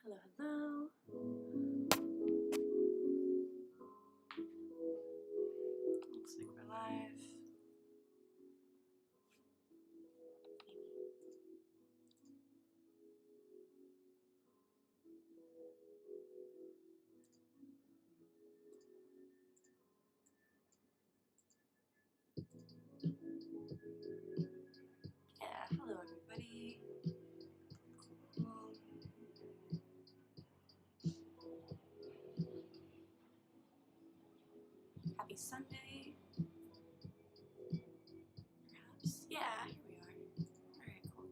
Hello, hello. Looks like we're live. Yeah, hello everybody. Cool. Happy Sunday. Perhaps. Yeah, here we are. Alright, cool.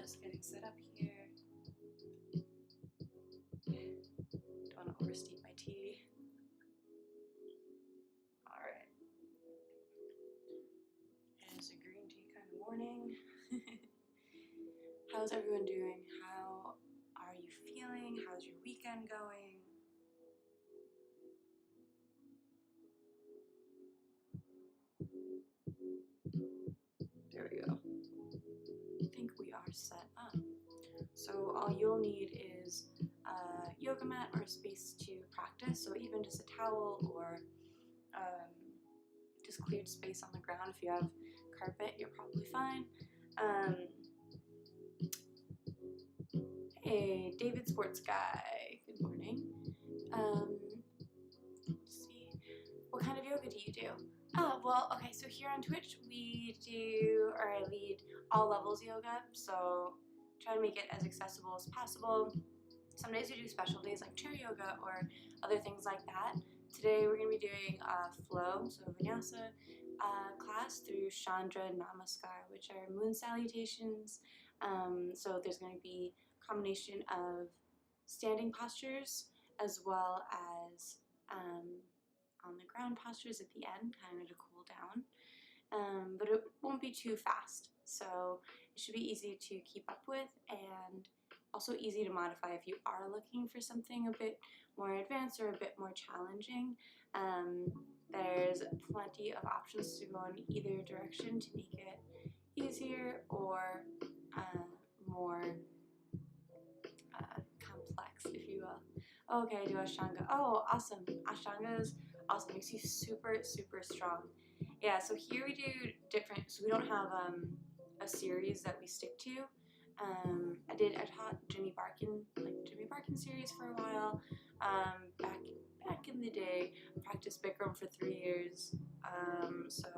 Just getting set up here. Don't want to oversteep my tea. Alright. It is a green tea kind of morning. How's everyone doing? How are you feeling? How's your weekend going? There we go. I think we are set up. So all you'll need is a yoga mat or a space to practice. So even just a towel or just cleared space on the ground. If you have carpet, you're probably fine. Hey, David Sports Guy. Good morning. Let's see. What kind of yoga do you do? Oh, well, okay, so here on Twitch we do, or I lead all levels yoga, so try to make it as accessible as possible. Some days we do special days like chair yoga or other things like that. Today we're going to be doing flow, so vinyasa class through Chandra Namaskar, which are moon salutations. So there's going to be a combination of standing postures as well as on the ground postures at the end, kind of to cool down. But it won't be too fast, so it should be easy to keep up with and also easy to modify if you are looking for something a bit more advanced or a bit more challenging. There's plenty of options to go in either direction to make it easier or more complex, if you will. Okay, I do Ashtanga. Oh, awesome. Ashtanga is awesome. Makes you super, super strong. Yeah, so here we do different, so we don't have a series that we stick to. I taught Jimmy Barkin series for a while. Back in the day, I practiced Bikram for 3 years. So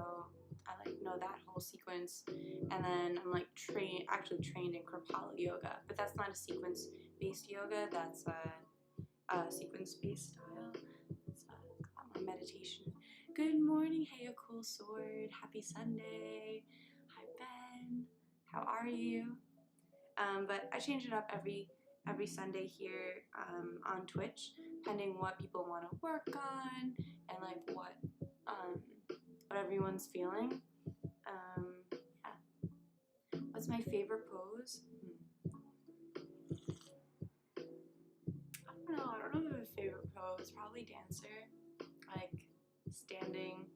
I know that whole sequence. And then I'm actually trained in Kripalu yoga, but that's not a sequence-based yoga. That's a sequence-based style. It's a lot more meditation. Good morning, hey, a cool sword. Happy Sunday. Hi, Ben. How are you? But I change it up every Sunday here on Twitch, depending what people want to work on and what everyone's feeling. Yeah. What's my favorite pose? I don't know if I have a favorite pose. Probably dancer, standing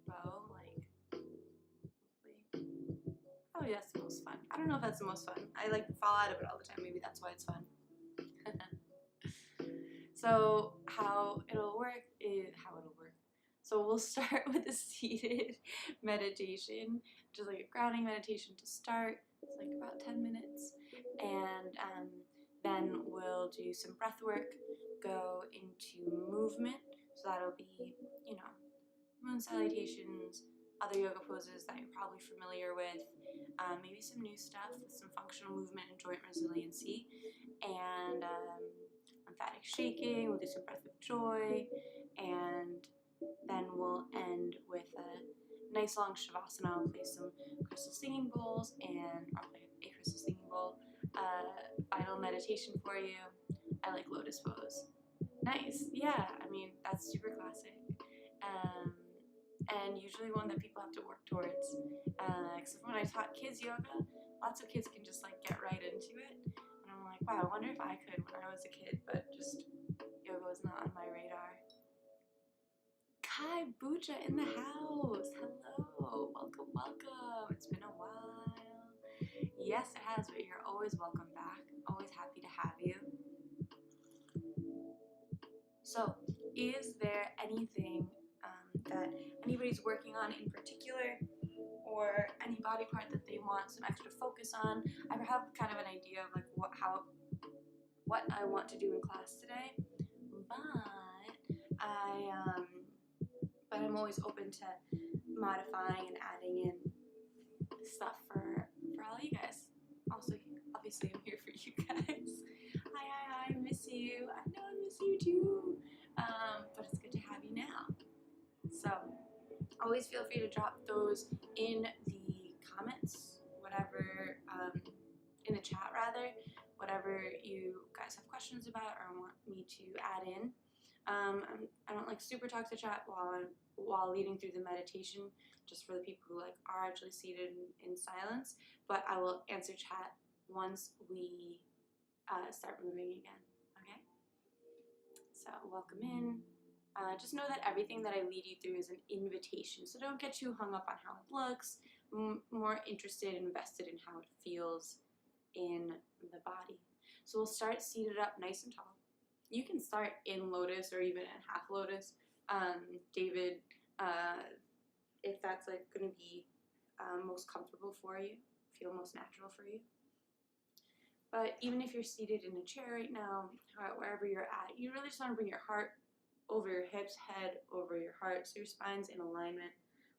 bow, Oh, yeah, that's the most fun. I don't know if that's the most fun. I fall out of it all the time. Maybe that's why it's fun. So how it'll work. So we'll start with a seated meditation, just a grounding meditation to start. It's about 10 minutes. And then we'll do some breath work, go into movement. So that'll be, moon salutations, other yoga poses that you're probably familiar with, maybe some new stuff with some functional movement and joint resiliency, and lymphatic shaking. We'll do some breath of joy, and then we'll end with a nice long shavasana. I'll play some crystal singing bowls, and I'll play a crystal singing bowl. Final meditation for you. I like lotus pose. Nice, yeah. I mean, that's super classic. And usually one that people have to work towards. Except when I taught kids yoga, lots of kids can just like get right into it. And I'm like, wow, I wonder if I could when I was a kid, but just yoga was not on my radar. Kai Bucha in the house. Hello. Welcome, welcome. It's been a while. Yes, it has, but you're always welcome back. Always happy to have you. So, is there anything that anybody's working on in particular, or any body part that they want some extra focus on? I have kind of an idea of like what I want to do in class today, but I'm always open to modifying and adding in stuff for all you guys. Also, obviously, I'm here for you guys. Hi, I miss you. I know I miss you too. But it's good to have you now. So, always feel free to drop those in the comments, whatever, in the chat rather, whatever you guys have questions about or want me to add in. I don't like super talk to chat while leading through the meditation, just for the people who like are actually seated in silence. But I will answer chat once we start moving again. Okay. So welcome in. Just know that everything that I lead you through is an invitation. So don't get too hung up on how it looks. More interested, invested in how it feels in the body. So we'll start seated up nice and tall. You can start in lotus or even in half lotus. David, if that's like going to be most comfortable for you, feel most natural for you. But even if you're seated in a chair right now, wherever you're at, you really just want to bring your heart over your hips, head over your heart, so your spine's in alignment.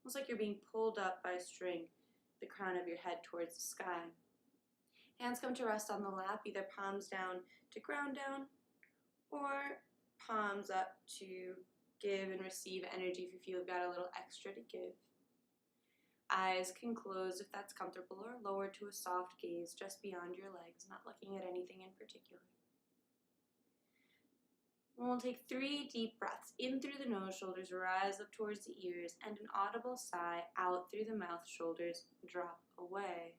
Almost like you're being pulled up by a string, the crown of your head towards the sky. Hands come to rest on the lap, either palms down to ground down, or palms up to give and receive energy if you feel you've got a little extra to give. Eyes can close if that's comfortable, or lower to a soft gaze just beyond your legs, not looking at anything in particular. We'll take 3 deep breaths in through the nose, shoulders rise up towards the ears, and an audible sigh out through the mouth, shoulders drop away.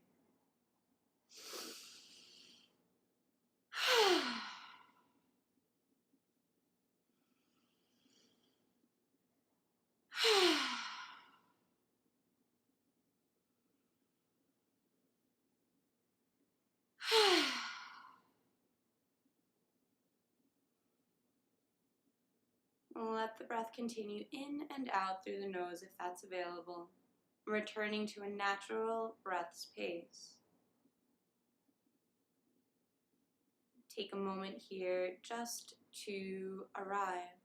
Let the breath continue in and out through the nose if that's available, returning to a natural breath's pace. Take a moment here just to arrive.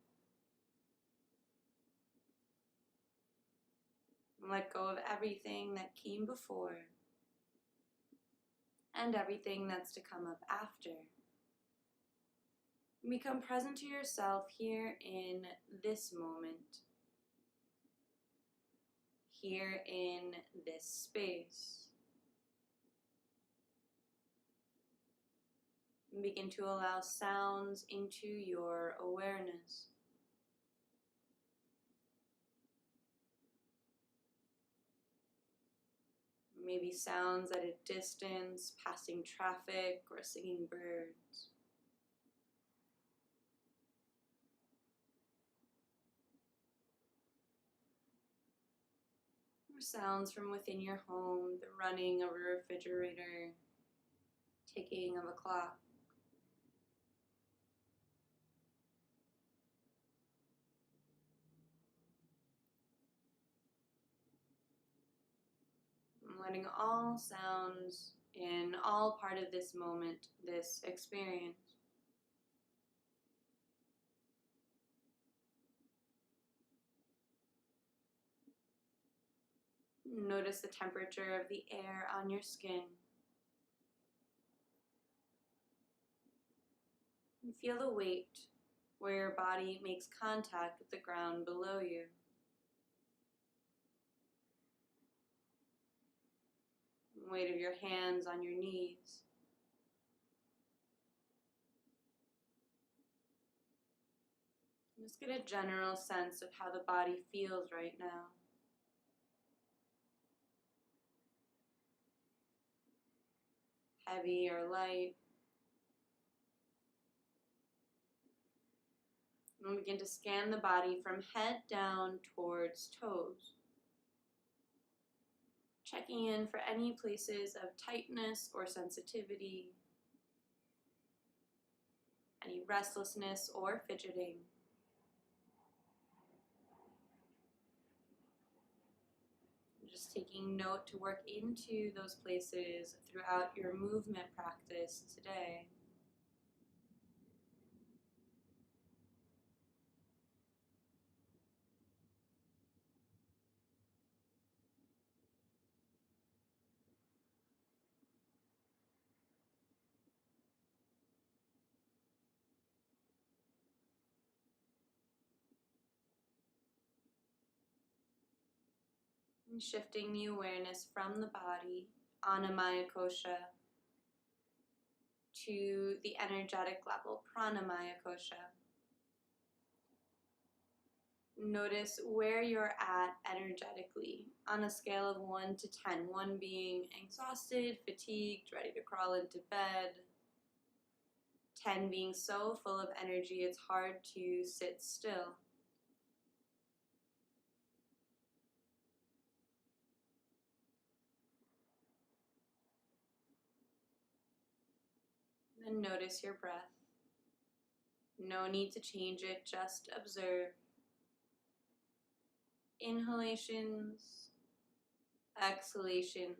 Let go of everything that came before and everything that's to come up after. Become present to yourself here in this moment, here in this space. Begin to allow sounds into your awareness. Maybe sounds at a distance, passing traffic or singing birds. Or sounds from within your home, the running of a refrigerator, ticking of a clock. Letting all sounds in, all part of this moment, this experience. Notice the temperature of the air on your skin. And feel the weight where your body makes contact with the ground below you. Weight of your hands on your knees. Just get a general sense of how the body feels right now. heavy or light. And begin to scan the body from head down towards toes, checking in for any places of tightness or sensitivity, any restlessness or fidgeting. Just taking note to work into those places throughout your movement practice today. And shifting the awareness from the body, Annamaya Kosha, to the energetic level, Pranamaya Kosha. Notice where you're at energetically on a scale of 1 to 10. 1 being exhausted, fatigued, ready to crawl into bed. 10 being so full of energy it's hard to sit still. Then notice your breath. No need to change it, just observe. Inhalations, exhalations,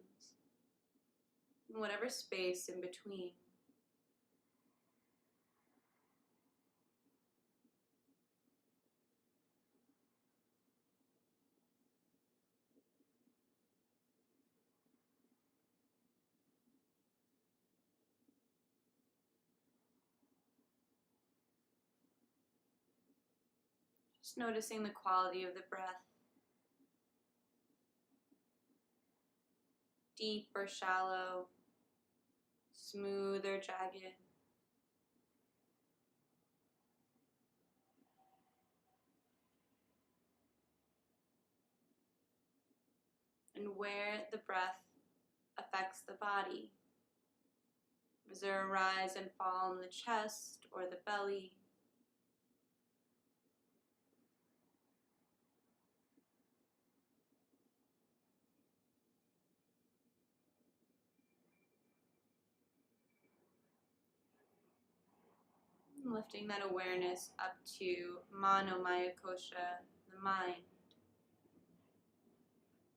whatever space in between. Just noticing the quality of the breath. Deep or shallow, smooth or jagged. And where the breath affects the body. Is there a rise and fall in the chest or the belly? And lifting that awareness up to Manomaya Kosha, the mind.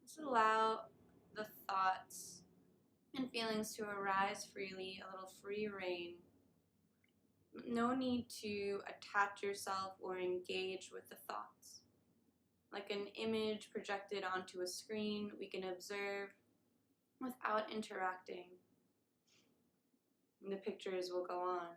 Just allow the thoughts and feelings to arise freely, a little free reign. No need to attach yourself or engage with the thoughts. Like an image projected onto a screen, we can observe without interacting. And the pictures will go on.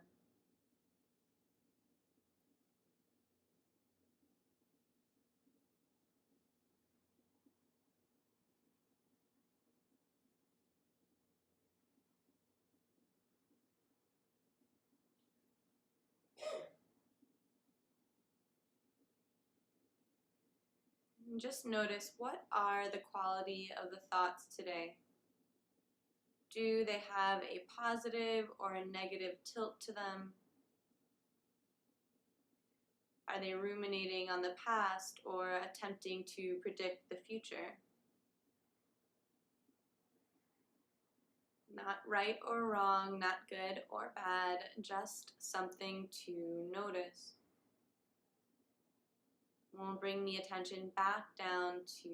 And just notice, what are the quality of the thoughts today? Do they have a positive or a negative tilt to them? Are they ruminating on the past or attempting to predict the future? Not right or wrong, not good or bad, just something to notice. We'll bring the attention back down to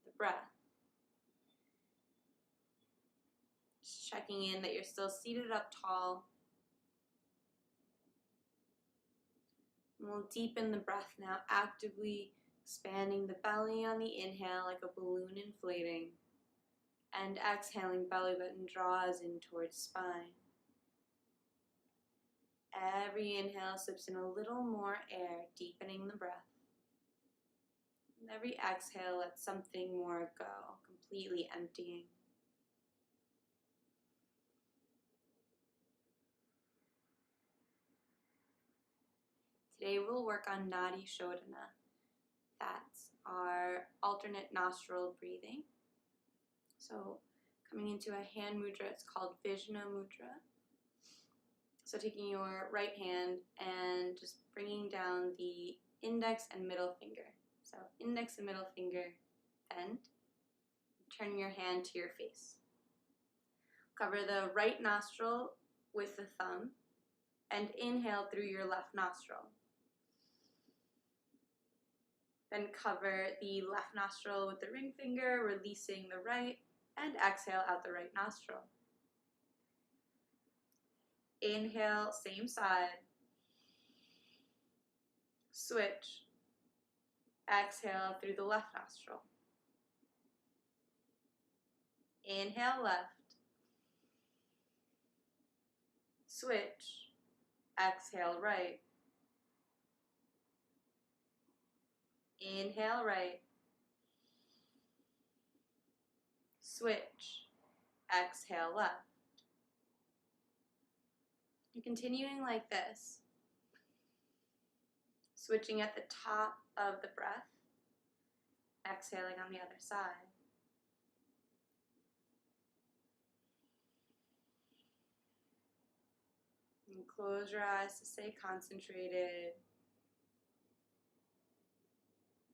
the breath. Just checking in that you're still seated up tall. And we'll deepen the breath now, actively expanding the belly on the inhale like a balloon inflating. And exhaling, belly button draws in towards spine. Every inhale sips in a little more air, deepening the breath. And every exhale lets something more go, completely emptying. Today we'll work on Nadi Shodhana. That's our alternate nostril breathing. So Coming into a hand mudra, it's called Vishnu mudra. So taking your right hand and just bringing down the index and middle finger. So index and middle finger bend. Turning your hand to your face. Cover the right nostril with the thumb and inhale through your left nostril. Then cover the left nostril with the ring finger, releasing the right, and exhale out the right nostril. Inhale, same side. Switch. Exhale through the left nostril. Inhale left. Switch. Exhale right. Inhale right. Switch. Exhale left. You're continuing like this. Switching at the top of the breath. Exhaling on the other side. And close your eyes to stay concentrated.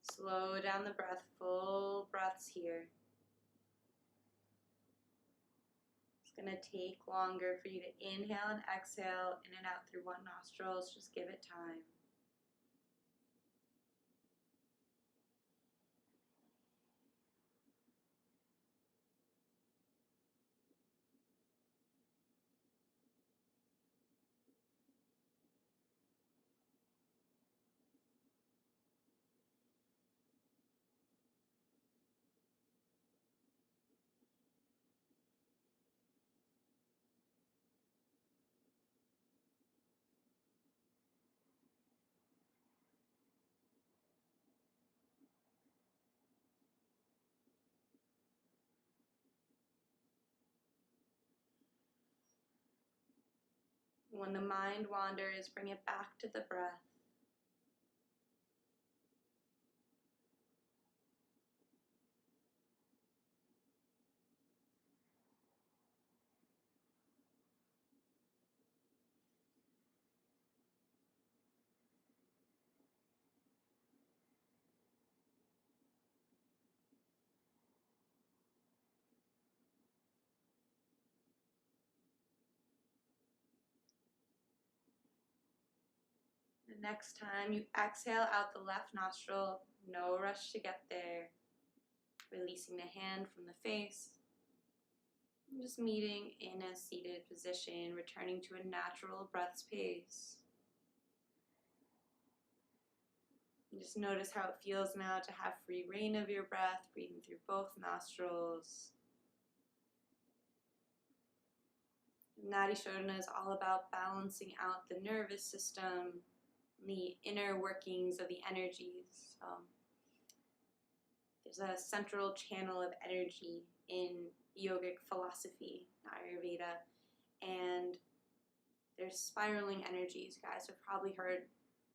Slow down the breath, full breaths here. It's going to take longer for you to inhale and exhale in and out through one nostril. Just give it time. When the mind wanders, bring it back to the breath. The next time you exhale out the left nostril, no rush to get there. Releasing the hand from the face. And just meeting in a seated position, returning to a natural breath's pace. And just notice how it feels now to have free reign of your breath, breathing through both nostrils. Nadi Shodhana is all about balancing out the nervous system, the inner workings of the energies. There's a central channel of energy in yogic philosophy, Ayurveda, and there's spiraling energies. You guys have probably heard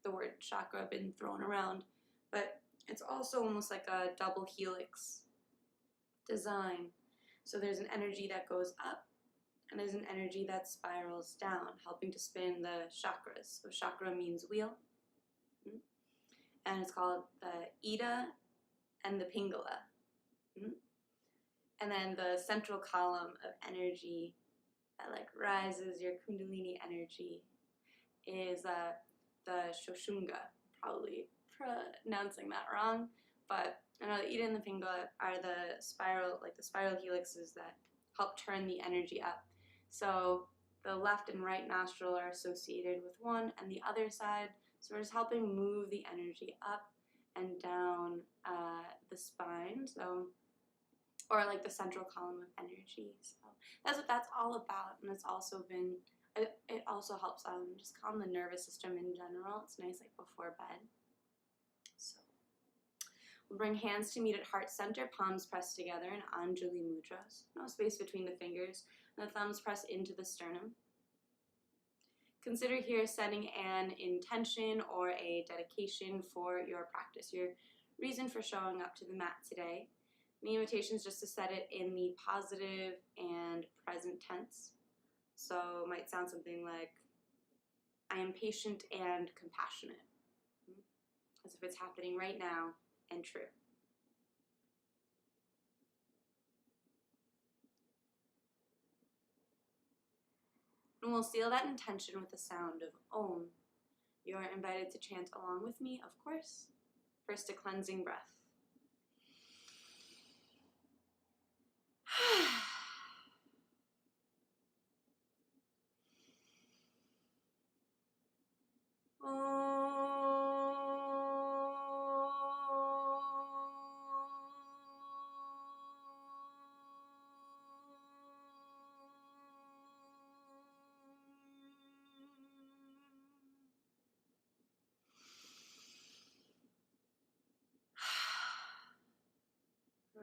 the word chakra been thrown around, but it's also almost like a double helix design. So there's an energy that goes up, and there's an energy that spirals down, helping to spin the chakras. So chakra means wheel, and it's called the Ida and the Pingala. And then the central column of energy that like rises your Kundalini energy is the Shoshunga. Probably pronouncing that wrong, but I know the Ida and the Pingala are the spiral helixes that help turn the energy up. So the left and right nostril are associated with one and the other side. So we're just helping move the energy up and down the spine. So, or like the central column of energy. So that's what that's all about. And it's also been, it also helps just calm the nervous system in general. It's nice like before bed. So we'll bring hands to meet at heart center, palms pressed together in Anjali mudras. No space between the fingers. And the thumbs press into the sternum. Consider here setting an intention or a dedication for your practice, your reason for showing up to the mat today. The invitation is just to set it in the positive and present tense. So it might sound something like, I am patient and compassionate, as if it's happening right now and true. And we'll seal that intention with the sound of Om. You are invited to chant along with me, of course. First, a cleansing breath.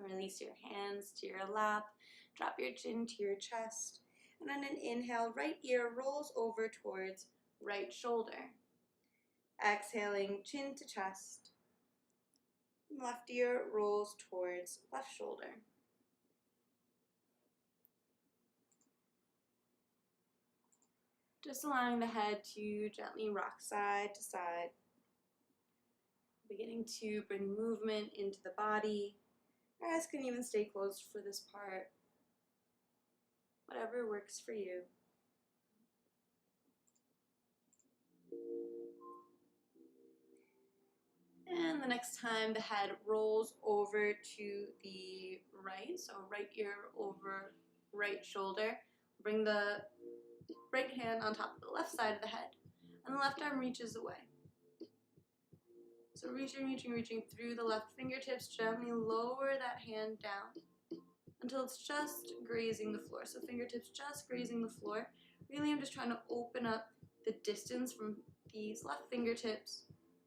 Release your hands to your lap, drop your chin to your chest, and on an inhale, right ear rolls over towards right shoulder. Exhaling, chin to chest, left ear rolls towards left shoulder. Just allowing the head to gently rock side to side, beginning to bring movement into the body. Your eyes can even stay closed for this part. Whatever works for you. And the next time the head rolls over to the right, so right ear over right shoulder, bring the right hand on top of the left side of the head, and the left arm reaches away. So reaching through the left fingertips, gently lower that hand down until it's just grazing the floor. So fingertips just grazing the floor. Really, I'm just trying to open up the distance from these left fingertips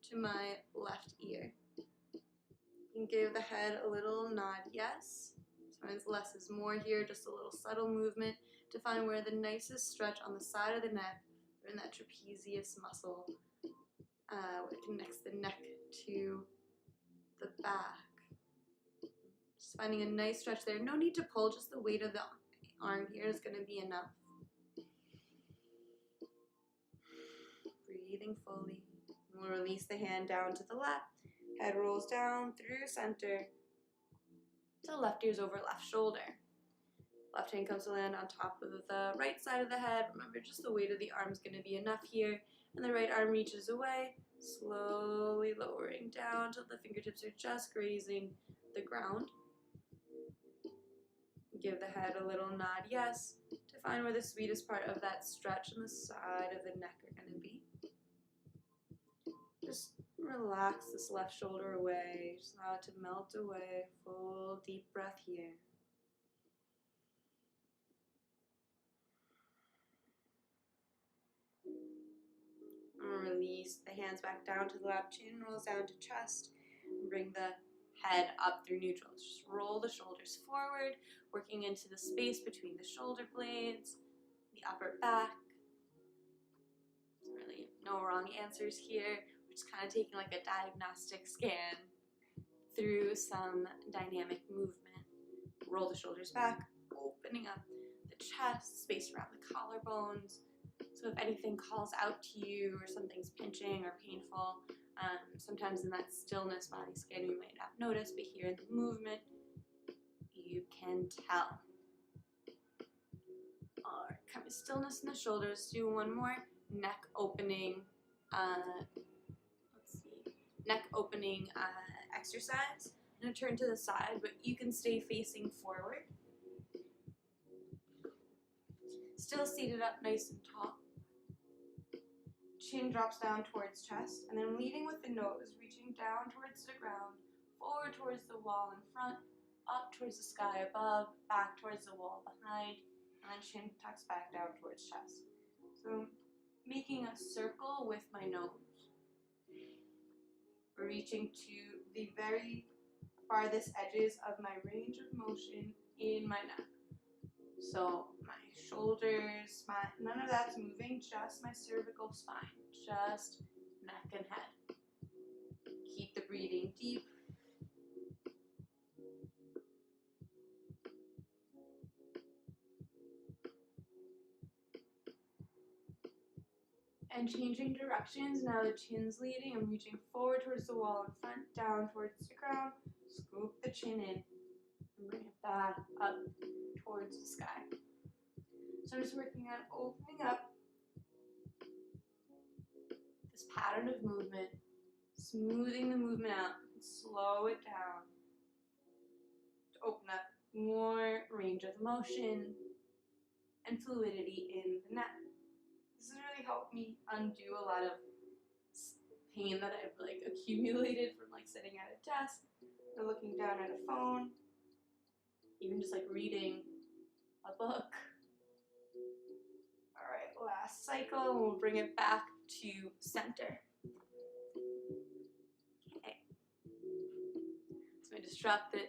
to my left ear. You can give the head a little nod yes. Sometimes less is more here, just a little subtle movement to find where the nicest stretch on the side of the neck or in that trapezius muscle where it connects the neck to the back. Just finding a nice stretch there. No need to pull, just the weight of the arm here is going to be enough. Breathing fully. We'll release the hand down to the left. Head rolls down through center. So left ear's over left shoulder. Left hand comes to land on top of the right side of the head. Remember, just the weight of the arm is going to be enough here. And the right arm reaches away, slowly lowering down till the fingertips are just grazing the ground. Give the head a little nod yes to find where the sweetest part of that stretch on the side of the neck are going to be. Just relax this left shoulder away. Just allow it to melt away. Full deep breath here. Release the hands back down to the lap, chin rolls down to chest, and bring the head up through neutral. Just roll the shoulders forward, working into the space between the shoulder blades, the upper back. Really no wrong answers here. We're just kind of taking like a diagnostic scan through some dynamic movement. Roll the shoulders back, opening up the chest, space around the collarbones. So if anything calls out to you or something's pinching or painful, sometimes in that stillness body scan you might not notice, but here in the movement, you can tell. All right, kind of stillness in the shoulders. Do one more neck opening. Neck opening exercise. I'm gonna turn to the side, but you can stay facing forward. Still seated up nice and tall. Chin drops down towards chest, and then leading with the nose, reaching down towards the ground, forward towards the wall in front, up towards the sky above, back towards the wall behind, and then chin tucks back down towards chest. So making a circle with my nose. Reaching to the very farthest edges of my range of motion in my neck. So my shoulders, none of that's moving, just my cervical spine, just neck and head. Keep the breathing deep. And changing directions. Now the chin's leading. I'm reaching forward towards the wall in front, down towards the ground. Scoop the chin in and bring it back up towards the sky. So I'm just working on opening up this pattern of movement, smoothing the movement out, and slow it down to open up more range of motion and fluidity in the neck. This has really helped me undo a lot of pain that I've like accumulated from like sitting at a desk or looking down at a phone, even just like reading a book. All right, last cycle, we'll bring it back to center. Okay. So I just drop the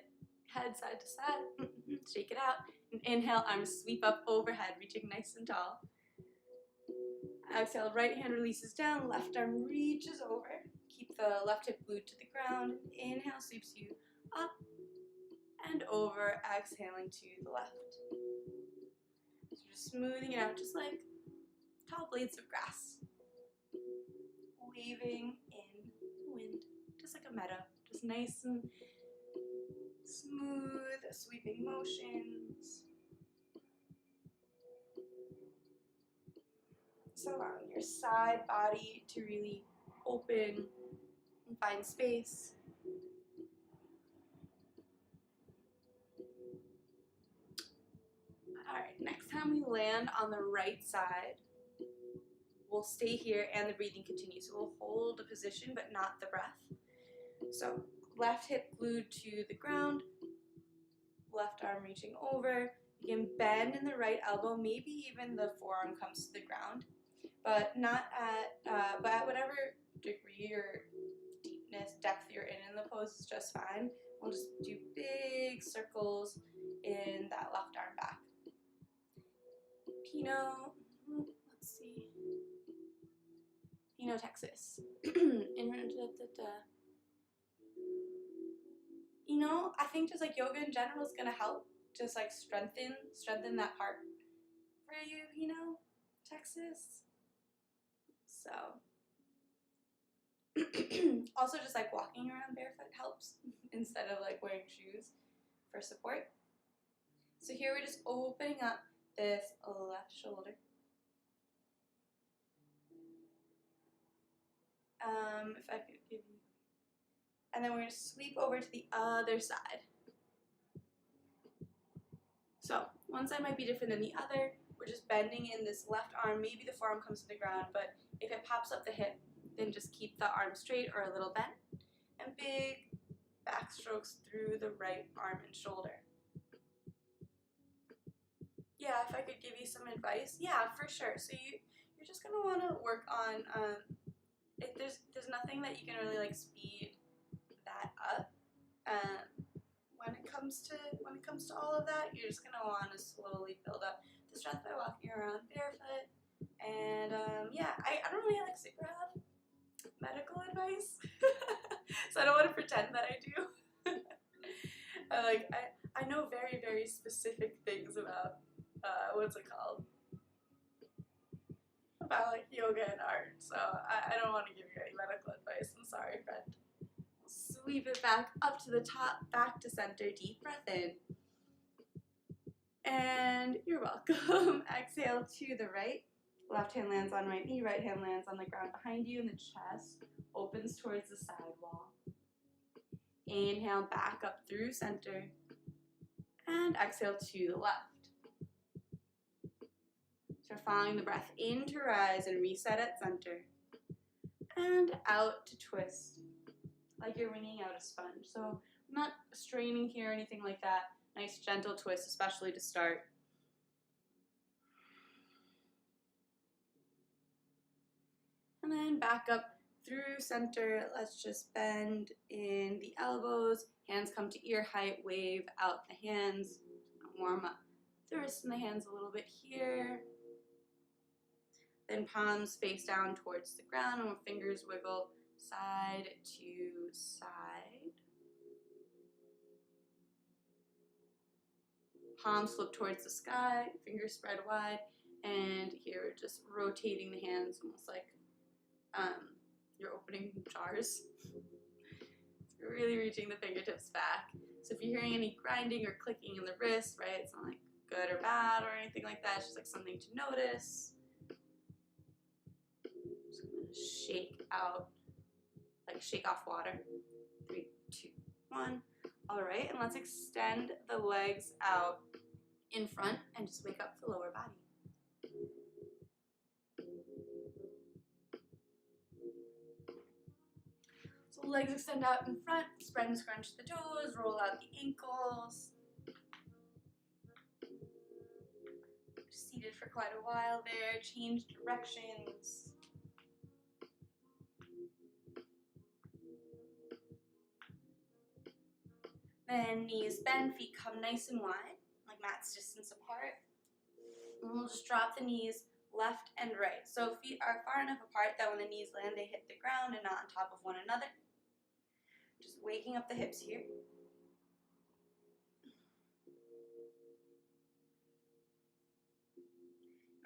head side to side, shake it out, and inhale, arms sweep up overhead, reaching nice and tall. Exhale, right hand releases down, left arm reaches over. Keep the left hip glued to the ground. Inhale sweeps you up and over, exhaling to the left. So just smoothing it out, just like tall blades of grass. Waving in the wind, just like a meadow. Just nice and smooth, sweeping motions. So allowing your side body to really open and find space. Alright, next time we land on the right side, we'll stay here and the breathing continues. So we'll hold the position but not the breath. So left hip glued to the ground, left arm reaching over. You can bend in the right elbow, maybe even the forearm comes to the ground. But not but at whatever degree or depth you're in the pose is just fine. We'll just do big circles in that left arm back. Let's see. Texas. I think just like yoga in general is gonna help just like strengthen that part for you, Texas. So also just like walking around barefoot helps instead of like wearing shoes for support. So here we're just opening up this left shoulder. If I could give you, and then we're going to sweep over to the other side. So one side might be different than the other. We're just bending in this left arm. Maybe the forearm comes to the ground, but if it pops up the hip, then just keep the arm straight or a little bent. And big back strokes through the right arm and shoulder. Yeah, if I could give you some advice, yeah, for sure. So you're just gonna want to work on there's nothing that you can really like speed that up. When it comes to all of that, you're just gonna want to slowly build up the strength by walking around barefoot. And yeah, I don't really like super have medical advice, so I don't want to pretend that I do. I know very, very specific things about what's it called? About like yoga and art, so I don't want to give you any medical advice. I'm sorry, friend. Sweep it back up to the top, back to center. Deep breath in. And you're welcome. Exhale to the right. Left hand lands on right knee, right hand lands on the ground behind you, and the chest opens towards the side wall. Inhale back up through center. And exhale to the left. So following the breath in to rise and reset at center. And out to twist, like you're wringing out a sponge. So I'm not straining here or anything like that. Nice gentle twist, especially to start. And then back up through center. Let's just bend in the elbows. Hands come to ear height. Wave out the hands. Warm up the wrists and the hands a little bit here. Then palms face down towards the ground and fingers wiggle side to side. Palms flip towards the sky, fingers spread wide, And here we're just rotating the hands almost like you're opening jars. So really reaching the fingertips back. So if you're hearing any grinding or clicking in the wrist, right, it's not like good or bad or anything like that. It's just like something to notice. Just gonna shake out, like shake off water. 3, 2, 1. All right, and let's extend the legs out in front and just wake up the lower body. So legs extend out in front, spread and scrunch the toes, roll out the ankles. Seated for quite a while there, change directions. Then knees bend, feet come nice and wide, like mat's distance apart. And we'll just drop the knees left and right. So feet are far enough apart that when the knees land, they hit the ground and not on top of one another. Just waking up the hips here.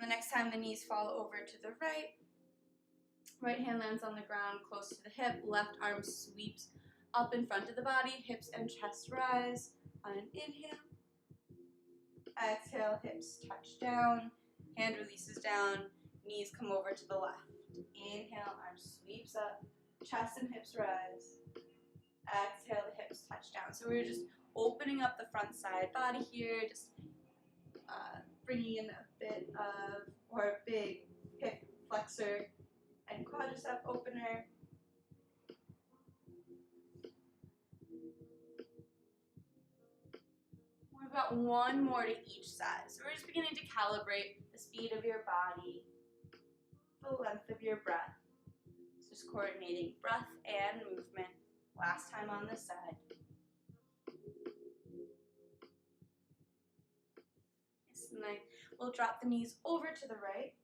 And the next time the knees fall over to the right, right hand lands on the ground close to the hip, left arm sweeps up in front of the body, hips and chest rise on an inhale. Exhale, hips touch down, hand releases down, knees come over to the left. Inhale, arm sweeps up, chest and hips rise. Exhale, the hips touch down. So we're just opening up the front side body here, just bringing in a bit of, or a big hip flexor and quadricep opener. We've got one more to each side. So we're just beginning to calibrate the speed of your body, the length of your breath. So just coordinating breath and movement. Last time on this side. And then we'll drop the knees over to the right.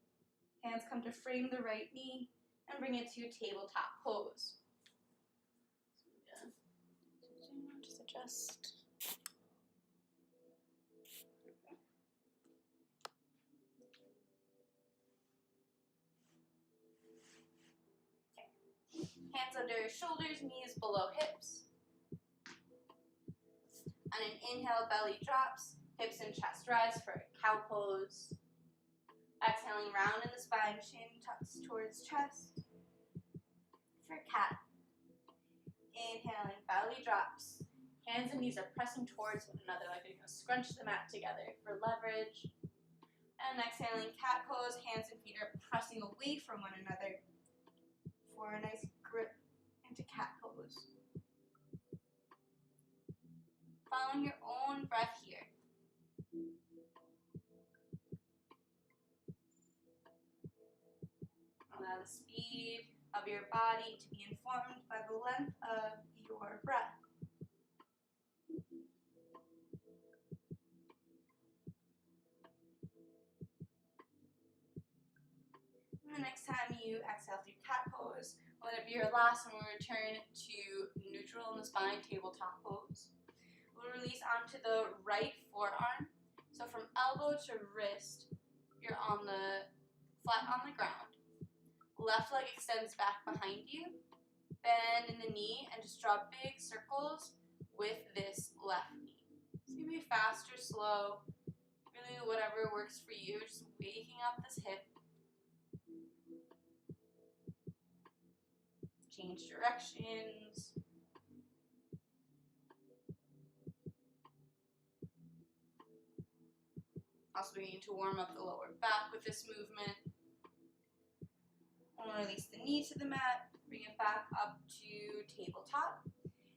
Hands come to frame the right knee and bring it to tabletop pose. Just adjust. Hands under your shoulders, knees below hips. On an inhale, belly drops, hips and chest rise for a cow pose. Exhaling, round in the spine, chin tucks towards chest for cat. Inhaling, belly drops. Hands and knees are pressing towards one another like you're going to scrunch the mat together for leverage. And exhaling, cat pose, hands and feet are pressing away from one another for a nice grip into cat pose. Following your own breath here. Allow the speed of your body to be informed by the length of your breath. And the next time you exhale through cat pose, let it be your last, and we'll return to neutral in the spine, tabletop pose. We'll release onto the right forearm. So from elbow to wrist, you're on the flat on the ground. Left leg extends back behind you. Bend in the knee and just draw big circles with this left knee. So you can be fast or slow, really whatever works for you. Just waking up this hip. Change directions. Also beginning to warm up the lower back with this movement. And release the knee to the mat, bring it back up to tabletop,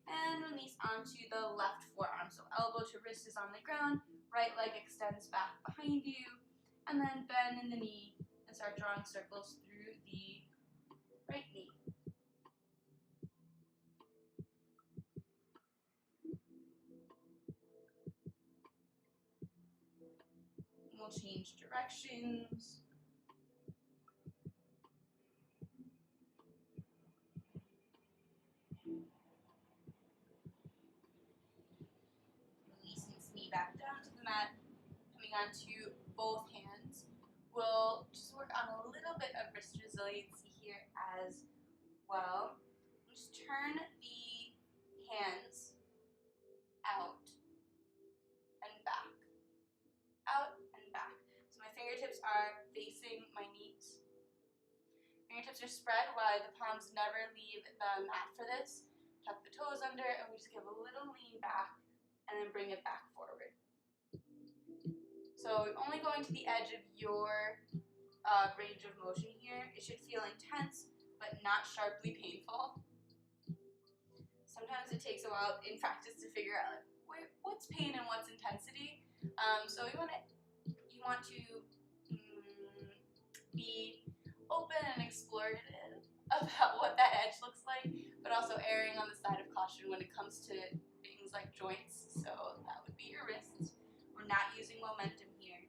and release onto the left forearm. So elbow to wrist is on the ground, right leg extends back behind you, and then bend in the knee and start drawing circles through the right knee. We'll change directions. Releasing this knee back down to the mat, coming onto both hands. We'll resiliency here as well. Just turn the hands out and back, out and back. So my fingertips are facing my knees. Fingertips are spread wide, the palms never leave the mat for this. Tuck the toes under, and we just give a little lean back, and then bring it back forward. So only going to the edge of your range of motion here. It should feel intense, but not sharply painful. Sometimes it takes a while in practice to figure out what's pain and what's intensity. So you want to be open and explorative about what that edge looks like, but also erring on the side of caution when it comes to things like joints. So that would be your wrists. We're not using momentum here.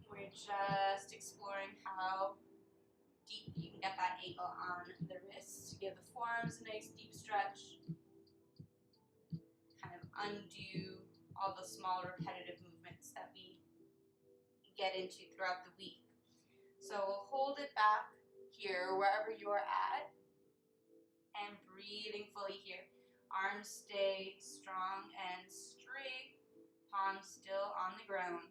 We're just exploring how deep you can get that angle on the wrists to give the forearms a nice deep stretch. Kind of undo all the small repetitive movements that we get into throughout the week. So we'll hold it back here, wherever you're at, and breathing fully here. Arms stay strong and straight, palms still on the ground.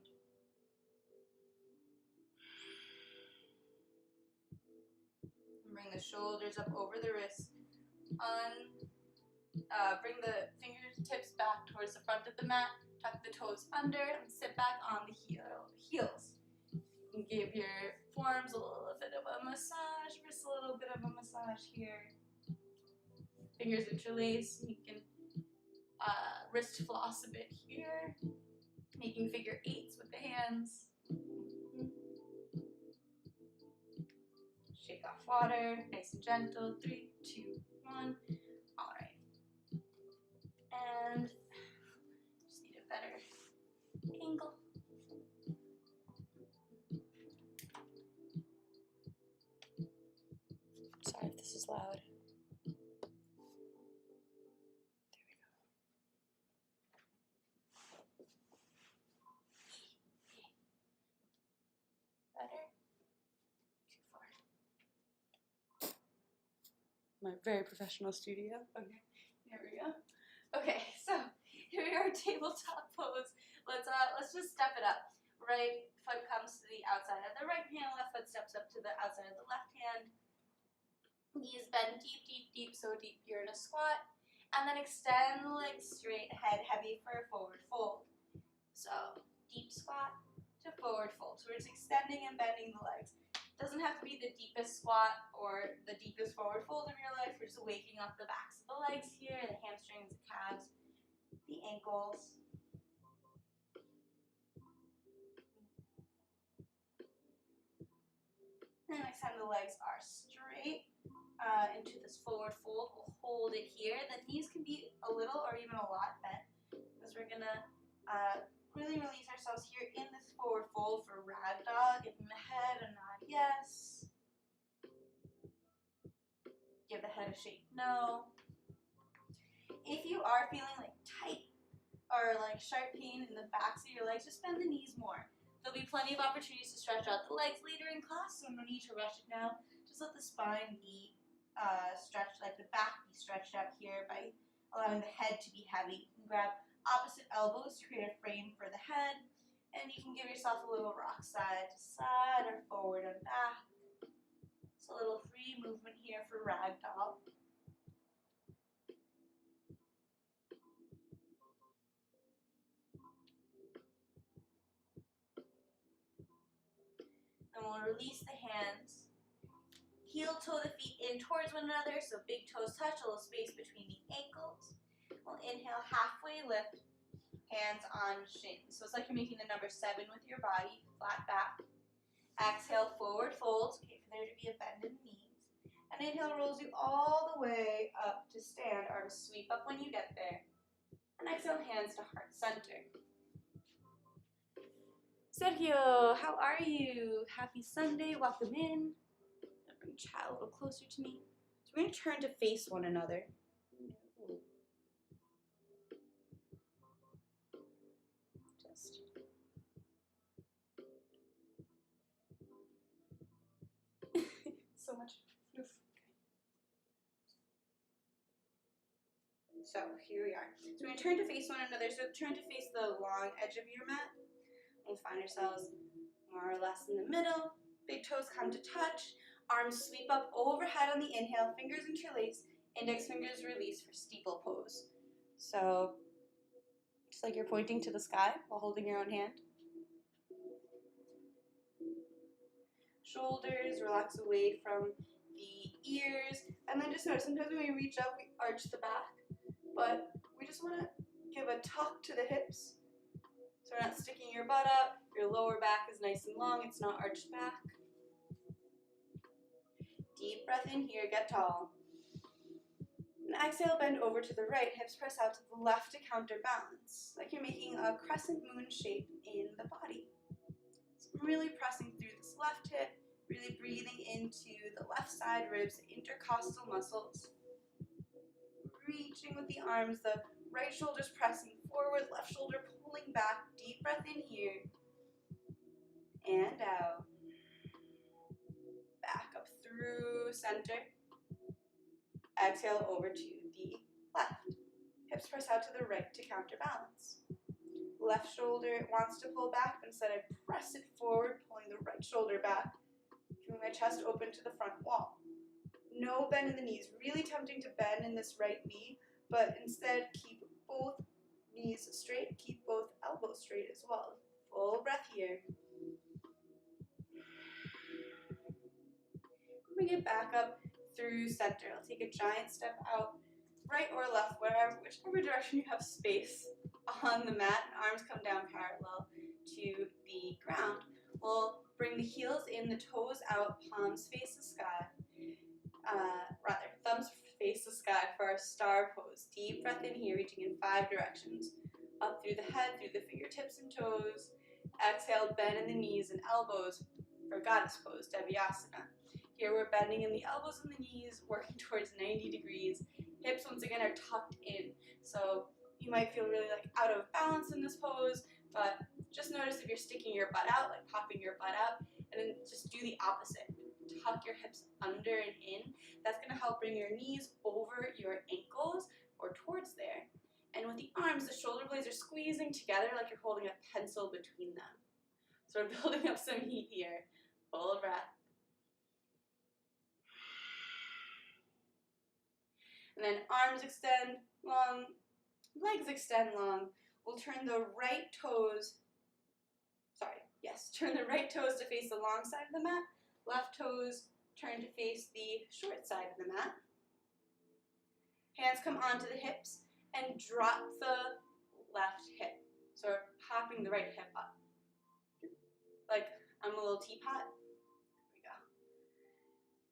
Bring the shoulders up over the wrists. Bring the fingertips back towards the front of the mat. Tuck the toes under and sit back on the heels. You can give your forearms a little bit of a massage, wrists a little bit of a massage here. Fingers interlace. You can wrist floss a bit here. Making figure eights with the hands. Shake off water, nice and gentle. 3, 2, 1. All right. And just need a better angle. Sorry if this is loud. There we go. Better? Too far. My very professional studio. Okay, there we go. Okay, so here we are, tabletop pose. Let's just step it up. Right foot comes to the outside of the right hand, left foot steps up to the outside of the left hand. Knees bend deep, deep, deep, so deep you're in a squat. And then extend the legs straight, head heavy for a forward fold. So deep squat to forward fold. So we're just extending and bending the legs. Doesn't have to be the deepest squat or the deepest forward fold of your life. We're just waking up the backs of the legs here, the hamstrings, the calves, the ankles. And extend the legs are straight into this forward fold. We'll hold it here. The knees can be a little or even a lot bent because we're gonna really release ourselves here in this forward fold for ragdoll. Giving the head a nod yes. Give the head a shake no. If you are feeling like tight or like sharp pain in the backs of your legs, just bend the knees more. There'll be plenty of opportunities to stretch out the legs later in class, so no need to rush it now. Just let the spine be stretched, like the back be stretched out here by allowing the head to be heavy. You can grab opposite elbows to create a frame for the head, and you can give yourself a little rock side to side or forward and back. It's a little free movement here for ragdoll. Then we'll release the hands. Heel toe the feet in towards one another, so big toes touch, a little space between the ankles. We'll inhale, halfway lift, hands on shins. So it's like you're making the number 7 with your body, flat back. Exhale, forward fold, okay, for there to be a bend in the knees. And inhale rolls you all the way up to stand or to sweep up when you get there. And exhale, hands to heart center. Sergio, how are you? Happy Sunday, welcome in. I'm gonna bring Chad a little closer to me. So we're gonna turn to face one another. Just So here we are. So we're going to turn to face one another. So turn to face the long edge of your mat. We'll find ourselves more or less in the middle. Big toes come to touch. Arms sweep up overhead on the inhale. Fingers interlace. Index fingers release for steeple pose. So just like you're pointing to the sky while holding your own hand. Shoulders relax away from the ears. And then just notice, sometimes when we reach up, we arch the back. But we just want to give a tuck to the hips. So we're not sticking your butt up. Your lower back is nice and long. It's not arched back. Deep breath in here. Get tall. And exhale, bend over to the right. Hips press out to the left to counterbalance. Like you're making a crescent moon shape in the body. So I'm really pressing through this left hip. Really breathing into the left side ribs, intercostal muscles. Reaching with the arms, the right shoulder's pressing forward, left shoulder pulling back. Deep breath in here. And out. Back up through center. Exhale over to the left. Hips press out to the right to counterbalance. Left shoulder wants to pull back, but instead I press it forward, pulling the right shoulder back. Keeping my chest open to the front wall. No bend in the knees. Really tempting to bend in this right knee, but instead keep both knees straight. Keep both elbows straight as well. Full breath here. Bring it back up through center. I'll take a giant step out, right or left, whichever direction you have space on the mat. Arms come down parallel to the ground. We'll bring the heels in, the toes out, palms face the sky. Thumbs face the sky for our star pose. Deep breath in here, reaching in 5 directions. Up through the head, through the fingertips and toes. Exhale, bend in the knees and elbows for goddess pose, Devi asana. Here we're bending in the elbows and the knees, working towards 90 degrees. Hips once again are tucked in. So you might feel really like out of balance in this pose, but just notice if you're sticking your butt out, like popping your butt out, and then just do the opposite. Tuck your hips under and in. That's going to help bring your knees over your ankles or towards there. And with the arms, the shoulder blades are squeezing together like you're holding a pencil between them. So we're building up some heat here. Full breath. And then arms extend long, legs extend long. We'll turn the right toes, turn the right toes to face the long side of the mat. Left toes turn to face the short side of the mat. Hands come onto the hips and drop the left hip. So we're popping the right hip up. Like I'm a little teapot. There we go.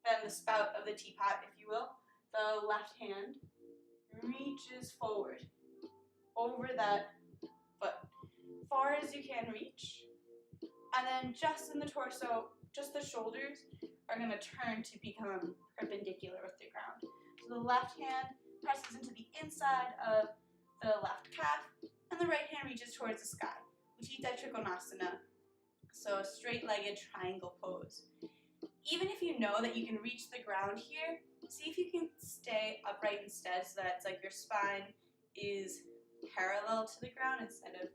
Then the spout of the teapot, if you will. The left hand reaches forward over that foot, far as you can reach. And then just in the torso, just the shoulders are going to turn to become perpendicular with the ground. So the left hand presses into the inside of the left calf, and the right hand reaches towards the sky. Utthita Trikonasana, so a straight-legged triangle pose. Even if you know that you can reach the ground here, see if you can stay upright instead so that it's like your spine is parallel to the ground instead of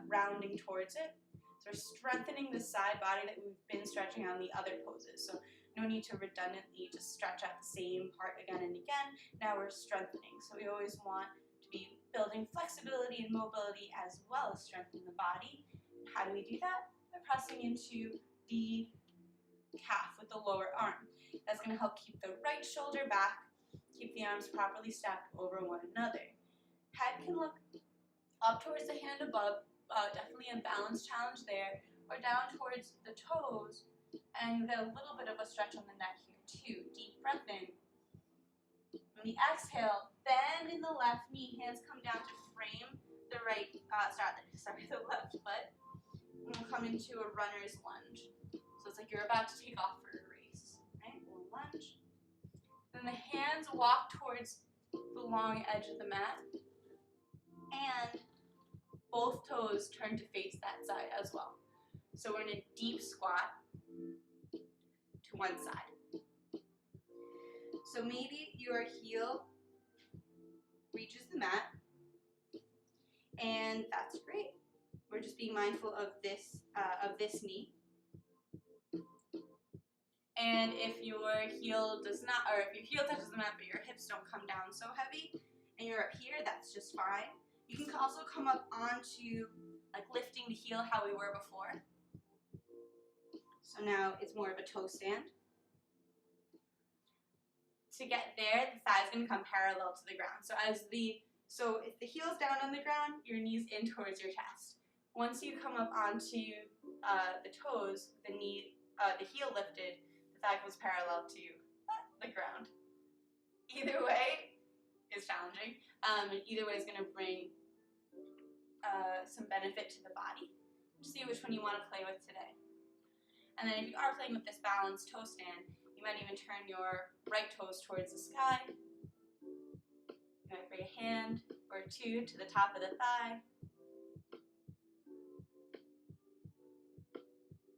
rounding towards it. So we're strengthening the side body that we've been stretching on the other poses. So no need to redundantly just stretch out the same part again and again. Now we're strengthening. So we always want to be building flexibility and mobility as well as strengthening the body. How do we do that? By pressing into the calf with the lower arm. That's going to help keep the right shoulder back, keep the arms properly stacked over one another. Head can look up towards the hand above, definitely a balance challenge there, or down towards the toes, and you get a little bit of a stretch on the neck here too. Deep breath in. On the exhale, bend in the left knee, hands come down to frame the the left foot, and we'll come into a runner's lunge. So it's like you're about to take off for a race, right? We'll lunge. Then the hands walk towards the long edge of the mat, and both toes turn to face that side as well. So we're in a deep squat to one side. So maybe your heel reaches the mat. And that's great. We're just being mindful of this knee. And if your heel does not, or if your heel touches the mat but your hips don't come down so heavy, and you're up here, that's just fine. You can also come up onto, like, lifting the heel how we were before. So now it's more of a toe stand. To get there, the thigh is going to come parallel to the ground. So if the heel's down on the ground, your knee's in towards your chest. Once you come up onto the toes, the heel lifted, the thigh goes parallel to the ground. Either way is challenging. Either way is going to bring some benefit to the body. Just see which one you want to play with today. And then if you are playing with this balanced toe stand, you might even turn your right toes towards the sky. You might bring a hand or two to the top of the thigh.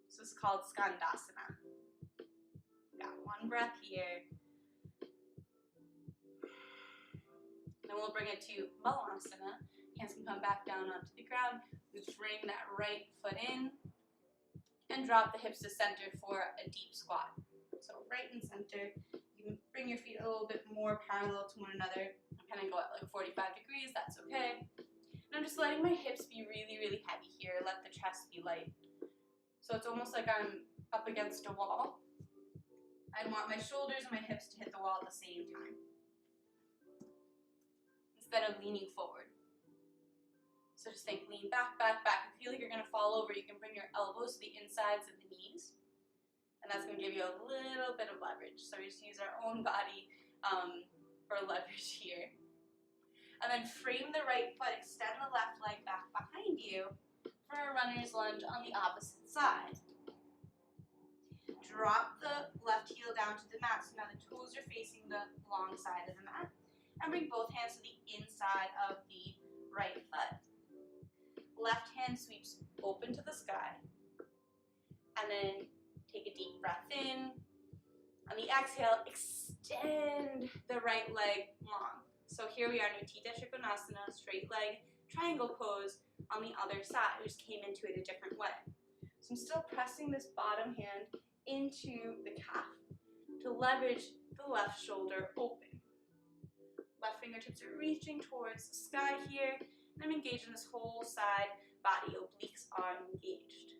So this is called Skandasana. Got one breath here. Then we'll bring it to Balasana. Hands can come back down onto the ground. We bring that right foot in and drop the hips to center for a deep squat. So right in center. You can bring your feet a little bit more parallel to one another. Kind of go at like 45 degrees, that's okay. And I'm just letting my hips be really, really heavy here. Let the chest be light. So it's almost like I'm up against a wall. I want my shoulders and my hips to hit the wall at the same time, instead of leaning forward. So just think, lean back, back, back. If you feel like you're going to fall over, you can bring your elbows to the insides of the knees. And that's going to give you a little bit of leverage. So we just use our own body for leverage here. And then frame the right foot, extend the left leg back behind you for a runner's lunge on the opposite side. Drop the left heel down to the mat, so now the toes are facing the long side of the mat. And bring both hands to the inside of the right foot. Left hand sweeps open to the sky. And then take a deep breath in. On the exhale, extend the right leg long. So here we are in Utthita Trikonasana, straight leg, triangle pose on the other side. We just came into it a different way. So I'm still pressing this bottom hand into the calf to leverage the left shoulder open. Left fingertips are reaching towards the sky here. And I'm engaged in this whole side body. Obliques are engaged.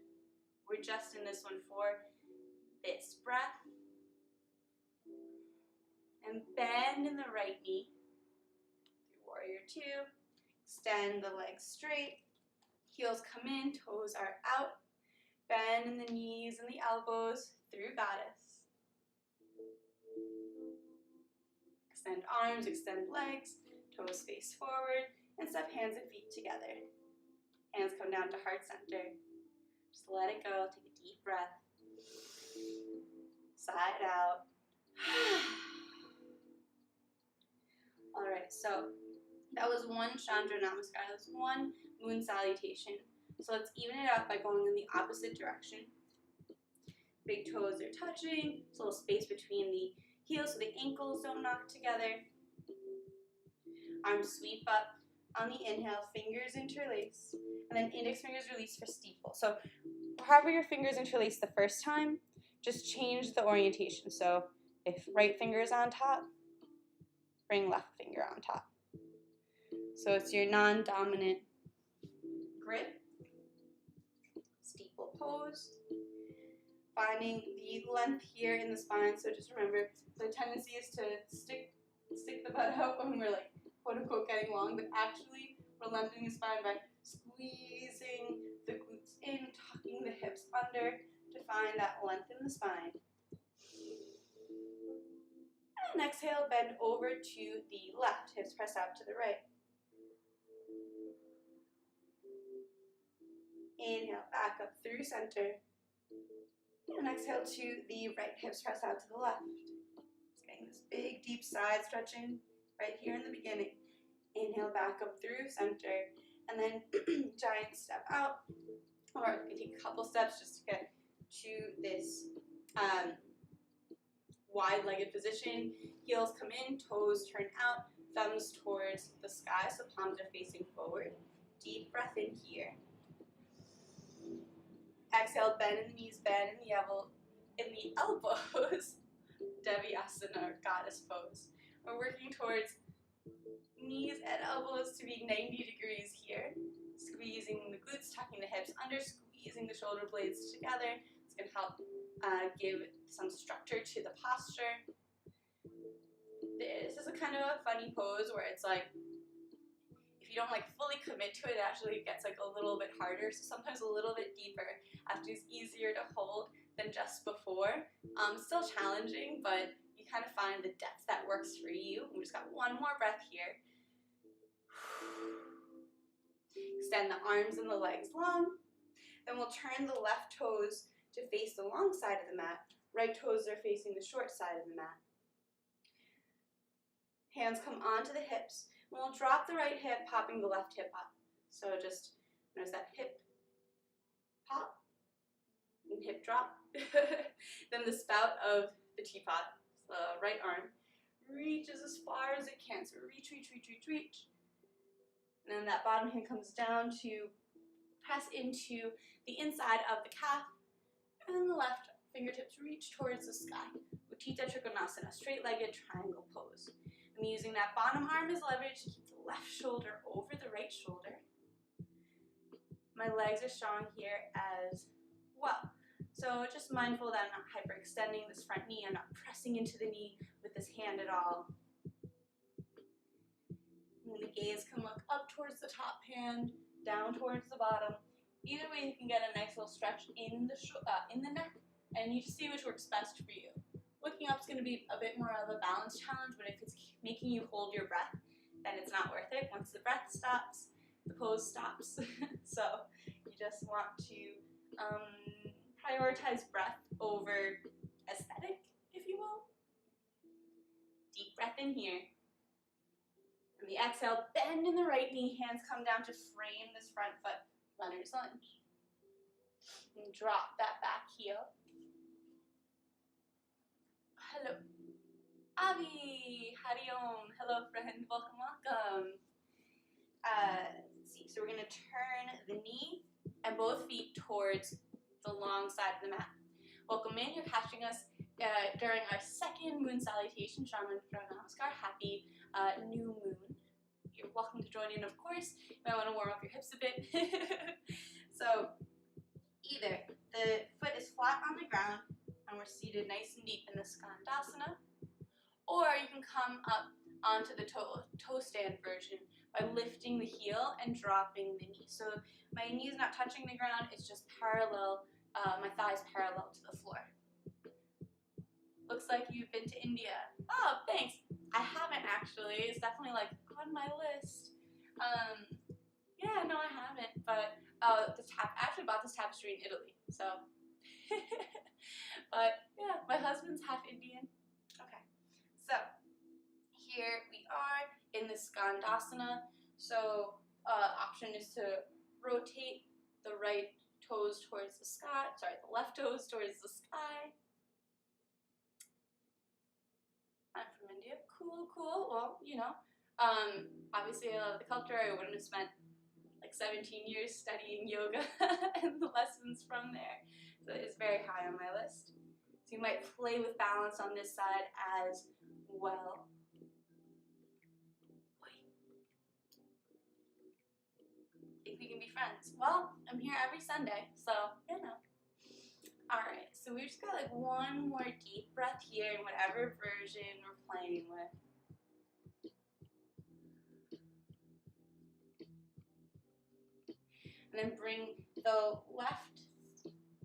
We're just in this one for this breath. And bend in the right knee. Through Warrior Two. Extend the legs straight. Heels come in, toes are out. Bend in the knees and the elbows through Goddess. Extend arms, extend legs, toes face forward, and step hands and feet together. Hands come down to heart center. Just let it go. Take a deep breath. Side out. All right, so that was one Chandra Namaskar. That was one moon salutation. So let's even it up by going in the opposite direction. Big toes are touching. There's a little space between the heels so the ankles don't knock together. Arms sweep up on the inhale, fingers interlace, and then index fingers release for steeple. So however your fingers interlace the first time, just change the orientation. So if right finger is on top, bring left finger on top. So it's your non-dominant grip. Steeple pose. Finding the length here in the spine. So just remember, the tendency is to stick the butt out when we're like, quote unquote, getting long, but actually we're lengthening the spine by squeezing the glutes in, tucking the hips under to find that length in the spine. And exhale, bend over to the left, hips press out to the right. Inhale, back up through center. And exhale to the right, hips press out to the left. Just getting this big, deep side stretching right here in the beginning. Inhale, back up through center. And then giant step out. Or you can take a couple steps just to get to this wide-legged position. Heels come in, toes turn out thumbs towards the sky, so palms are facing forward. Deep breath in here. Exhale, bend in the knees, bend in the elbows. Devi asana, or goddess pose. We're working towards knees and elbows to be 90 degrees here. Squeezing the glutes, tucking the hips under, squeezing the shoulder blades together. It's going to help give some structure to the posture. This is a kind of a funny pose where it's like, if you don't like fully commit to it, it actually gets like a little bit harder. So sometimes a little bit deeper actually is easier to hold than just before. Still challenging, but you kind of find the depth that works for you. We just got one more breath here. Extend the arms and the legs long. Then we'll turn the left toes to face the long side of the mat. Right toes are facing the short side of the mat. Hands come onto the hips. We'll drop the right hip, popping the left hip up. So just notice that hip pop and hip drop. Then the spout of the teapot, the right arm, reaches as far as it can. So reach, reach, reach, reach, reach. And then that bottom hand comes down to press into the inside of the calf. And then the left fingertips reach towards the sky. Uttita Trikonasana, straight-legged triangle pose. I'm using that bottom arm as leverage to keep the left shoulder over the right shoulder. My legs are strong here as well. So just mindful that I'm not hyperextending this front knee. I'm not pressing into the knee with this hand at all. And the gaze can look up towards the top hand, down towards the bottom. Either way, you can get a nice little stretch in the neck, and you just see which works best for you. Looking up is going to be a bit more of a balance challenge, but if it's making you hold your breath, then it's not worth it. Once the breath stops, the pose stops. So you just want to prioritize breath over aesthetic, if you will. Deep breath in here. And the exhale, bend in the right knee, hands come down to frame this front foot, runner's lunge. And drop that back heel. Hello. Avi, Hari Om. Hello, friend. Welcome, welcome. Let's see. So we're going to turn the knee and both feet towards the long side of the mat. Welcome in. You're catching us during our second moon salutation, Shamandra Namaskar. Happy new moon. You're welcome to join in, of course. You might want to warm up your hips a bit. So either the foot is flat on the ground and we're seated nice and deep in the Skandasana, or you can come up onto the toe stand version by lifting the heel and dropping the knee. So my knee is not touching the ground, it's just parallel, my thighs parallel to the floor. Looks like you've been to India. Oh, thanks. I haven't actually. It's definitely like on my list. Yeah, no, I haven't. But I actually bought this tapestry in Italy. So, but yeah, my husband's half Indian. Okay, so here we are in the Skandasana. So option is to rotate the right toes towards the sky. Sorry, the left toes towards the sky. I'm from India. Cool, cool. Well, you know, obviously I love the culture. I wouldn't have spent like 17 years studying yoga and the lessons from there. So it is very high on my list. So you might play with balance on this side as well. Think we can be friends? Well, I'm here every Sunday, so you know. Alright, so we just got like one more deep breath here in whatever version we're playing with. And then bring the left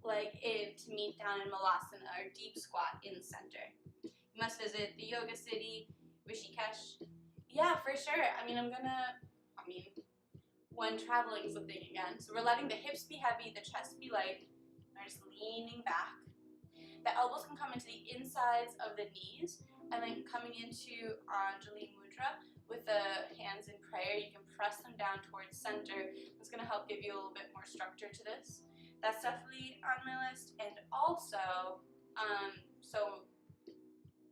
leg in to meet down in Malasana, or deep squat in the center. You must visit the Yoga City, Rishikesh. Yeah, for sure. When traveling is a thing again. So we're letting the hips be heavy, the chest be light. We're just leaning back. The elbows can come into the insides of the knees, and then coming into Anjali Mudra with the hands in prayer, you can press them down towards center. It's going to help give you a little bit more structure to this. That's definitely on my list. And also,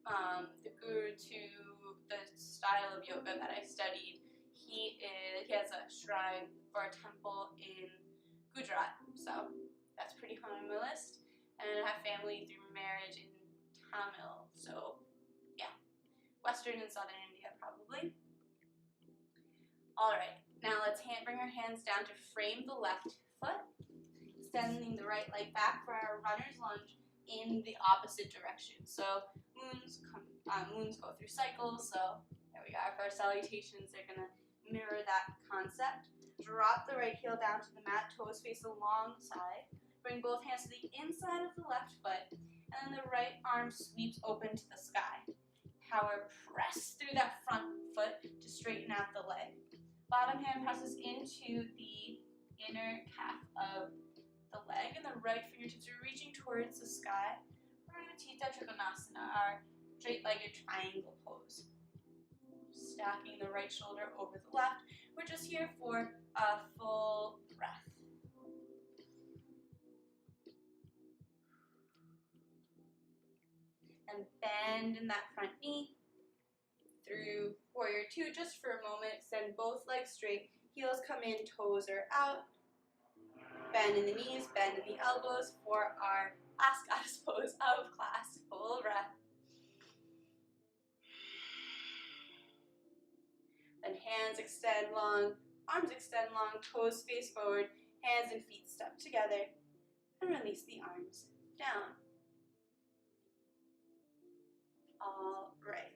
the guru to the style of yoga that I studied, he has a shrine or a temple in Gujarat, so that's pretty high on my list. And I have family through marriage in Tamil, so yeah, Western and Southern India probably. All right, now let's bring our hands down to frame the left foot, extending the right leg back for our runner's lunge in the opposite direction. So moons go through cycles, so there we are for our salutations. They're going to mirror that concept. Drop the right heel down to the mat, toes face alongside. Bring both hands to the inside of the left foot, and then the right arm sweeps open to the sky. Power press through that front foot to straighten out the leg. Bottom hand presses into the inner calf of the leg, and the right fingertips are reaching towards the sky. We're in Utthita Trikonasana, our straight-legged triangle pose. Stacking the right shoulder over the left. We're just here for a full breath. And bend in that front knee. Through warrior two, just for a moment, extend both legs straight, heels come in, toes are out, bend in the knees, bend in the elbows for our last goddess pose of class. Full breath. Then hands extend long, arms extend long, toes face forward, hands and feet step together, and release the arms down. All right.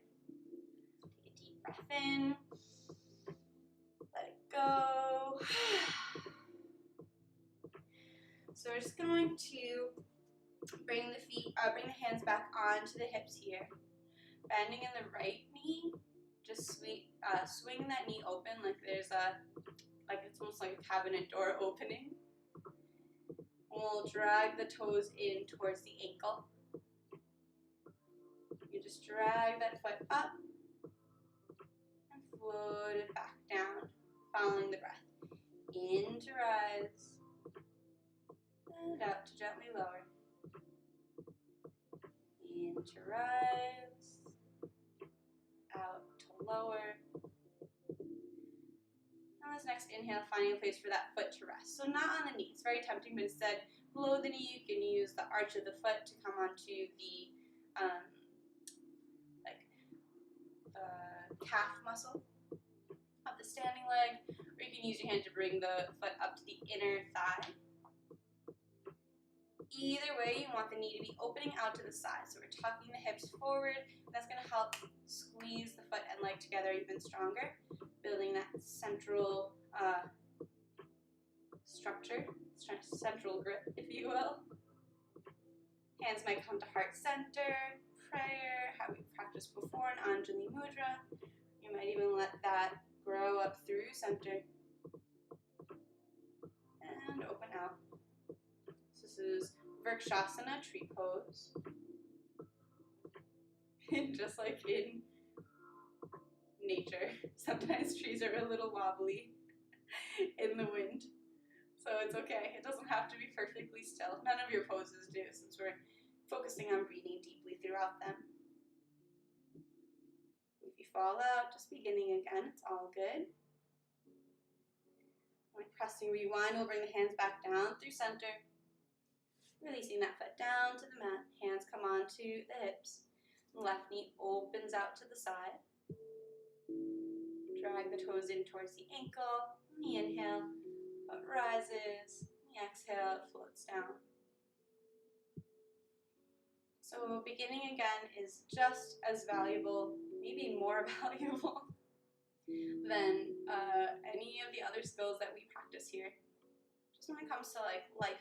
Take a deep breath in. Let it go. So we're just going to bring the hands back onto the hips here. Bending in the right knee, just swing that knee open like there's it's almost like a cabinet door opening. We'll drag the toes in towards the ankle. You just drag that foot up and float it back down, following the breath. In to rise, and out to gently lower. In to rise, out to lower. Now this next inhale, finding a place for that foot to rest. So not on the knee, it's very tempting, but instead below the knee you can use the arch of the foot to come onto the calf muscle of the standing leg, or you can use your hand to bring the foot up to the inner thigh. Either way, you want the knee to be opening out to the side, so we're tucking the hips forward, and that's going to help squeeze the foot and leg together even stronger, building that central structure, central grip, if you will. Hands might come to heart center, prayer, how we practiced before in Anjali Mudra. You might even let that grow up through center and open out. So this is Vrikshasana, tree pose. Just like in nature, sometimes trees are a little wobbly in the wind. So it's okay. It doesn't have to be perfectly still. None of your poses do, since we're focusing on breathing deeply throughout them. If you fall out, just beginning again, it's all good. When pressing rewind, we'll bring the hands back down through center, releasing that foot down to the mat. Hands come onto the hips. The left knee opens out to the side. Drag the toes in towards the ankle. On the inhale, foot rises. On the exhale, it floats down. So beginning again is just as valuable, maybe more valuable, than any of the other skills that we practice here. Just when it comes to like life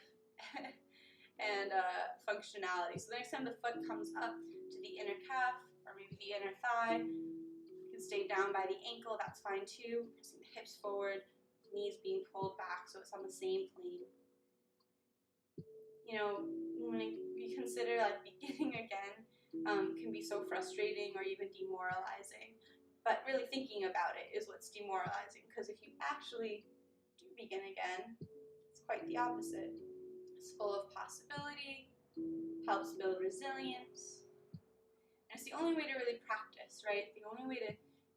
and functionality. So the next time the foot comes up to the inner calf or maybe the inner thigh, you can stay down by the ankle, that's fine too. Pressing the hips forward, knees being pulled back so it's on the same plane. You know, when you consider like beginning again can be so frustrating or even demoralizing, but really thinking about it is what's demoralizing, because if you actually do begin again, it's quite the opposite. It's full of possibility, helps build resilience, and it's the only way to really practice, right? The only way to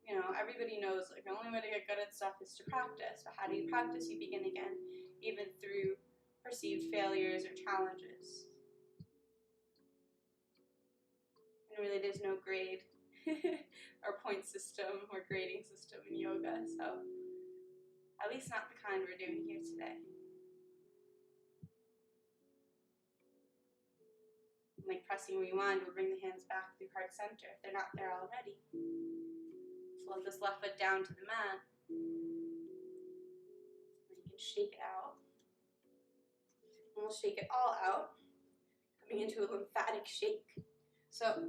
You know, everybody knows like the only way to get good at stuff is to practice. But how do you practice? You begin again, even through perceived failures or challenges. And really there's no grade or point system or grading system in yoga, so at least not the kind we're doing here today. Like pressing rewind will bring the hands back through heart center if they're not there already. Float this left foot down to the mat. And you can shake it out. And we'll shake it all out, coming into a lymphatic shake. So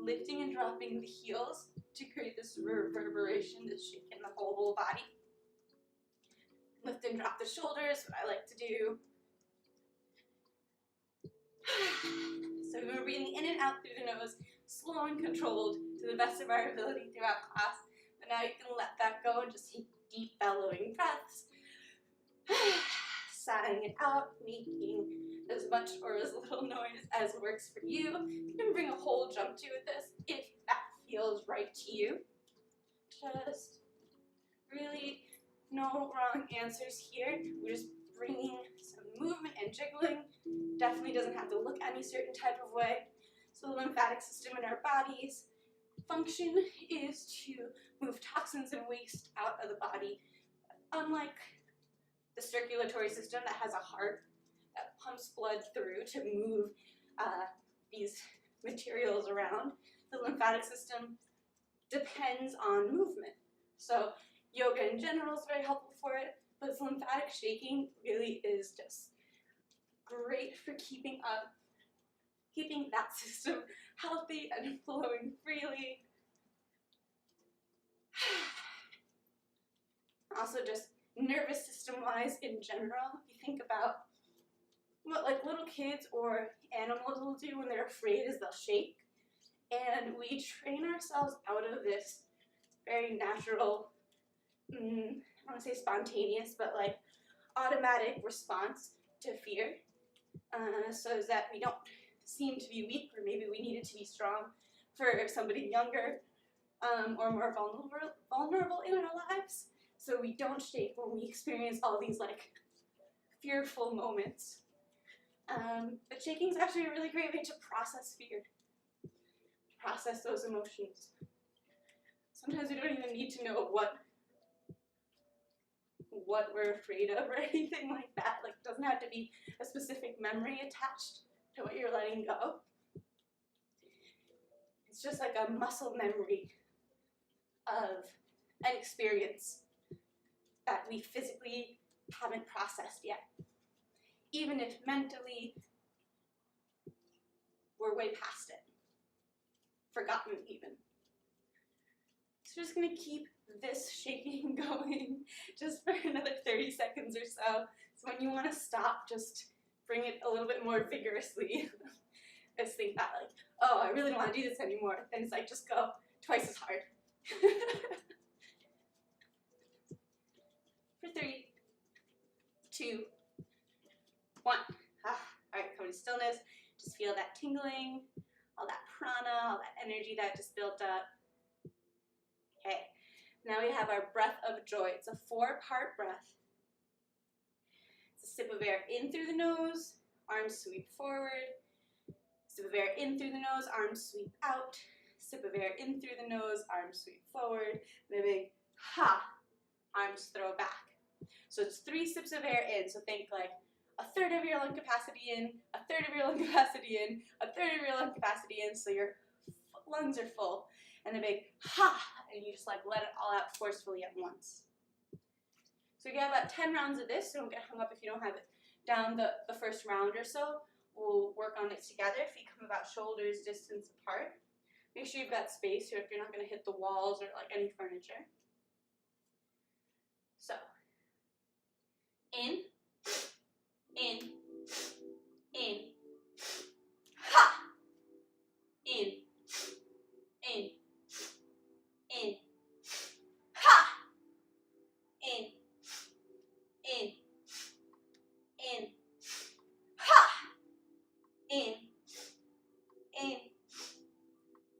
lifting and dropping the heels to create this reverberation, this shake in the whole body. Lift and drop the shoulders, what I like to do. So we're breathing in and out through the nose, slow and controlled to the best of our ability throughout class. But now you can let that go and just take deep bellowing breaths. Sighing it out, making as much or as little noise as works for you. You can bring a whole jump to with this if that feels right to you. Just really no wrong answers here. We're just bringing some movement and jiggling. Definitely doesn't have to look any certain type of way. So the lymphatic system in our bodies function is to move toxins and waste out of the body. Unlike the circulatory system that has a heart that pumps blood through to move these materials around, the lymphatic system depends on movement. So yoga in general is very helpful for it, but this lymphatic shaking really is just great for keeping that system healthy and flowing freely. Also just nervous system wise in general, if you think about what like little kids or animals will do when they're afraid is they'll shake. And we train ourselves out of this very natural, I don't want to say spontaneous, but like automatic response to fear, so that we don't seem to be weak, or maybe we needed to be strong for somebody younger or more vulnerable in our lives. So we don't shake when we experience all these like fearful moments. But shaking is actually a really great way to process fear, to process those emotions. Sometimes we don't even need to know what we're afraid of or anything like that. Like, it doesn't have to be a specific memory attached to what you're letting go. It's just like a muscle memory of an experience that we physically haven't processed yet. Even if mentally we're way past it. Forgotten even. So just gonna keep this shaking going just for another 30 seconds or so. So when you wanna stop, just bring it a little bit more vigorously. Just think that like, oh, I really don't wanna do this anymore. Then it's like, just go twice as hard. For 3, 2, 1. All right, come to stillness. Just feel that tingling, all that prana, all that energy that just built up. Okay, now we have our breath of joy. It's a 4-part breath. It's a sip of air in through the nose, arms sweep forward. Sip of air in through the nose, arms sweep out. Sip of air in through the nose, arms sweep forward. And a big ha, arms throw back. So it's 3 sips of air in. So think like a third of your lung capacity in, a third of your lung capacity in, a third of your lung capacity in, so your lungs are full. And a big ha, and you just like let it all out forcefully at once. So we got about 10 rounds of this, so don't get hung up if you don't have it down the first round or so. We'll work on it together. Feet come about shoulders distance apart. Make sure you've got space here if you're not going to hit the walls or like any furniture. So, in, ha, in, ha, in, ha,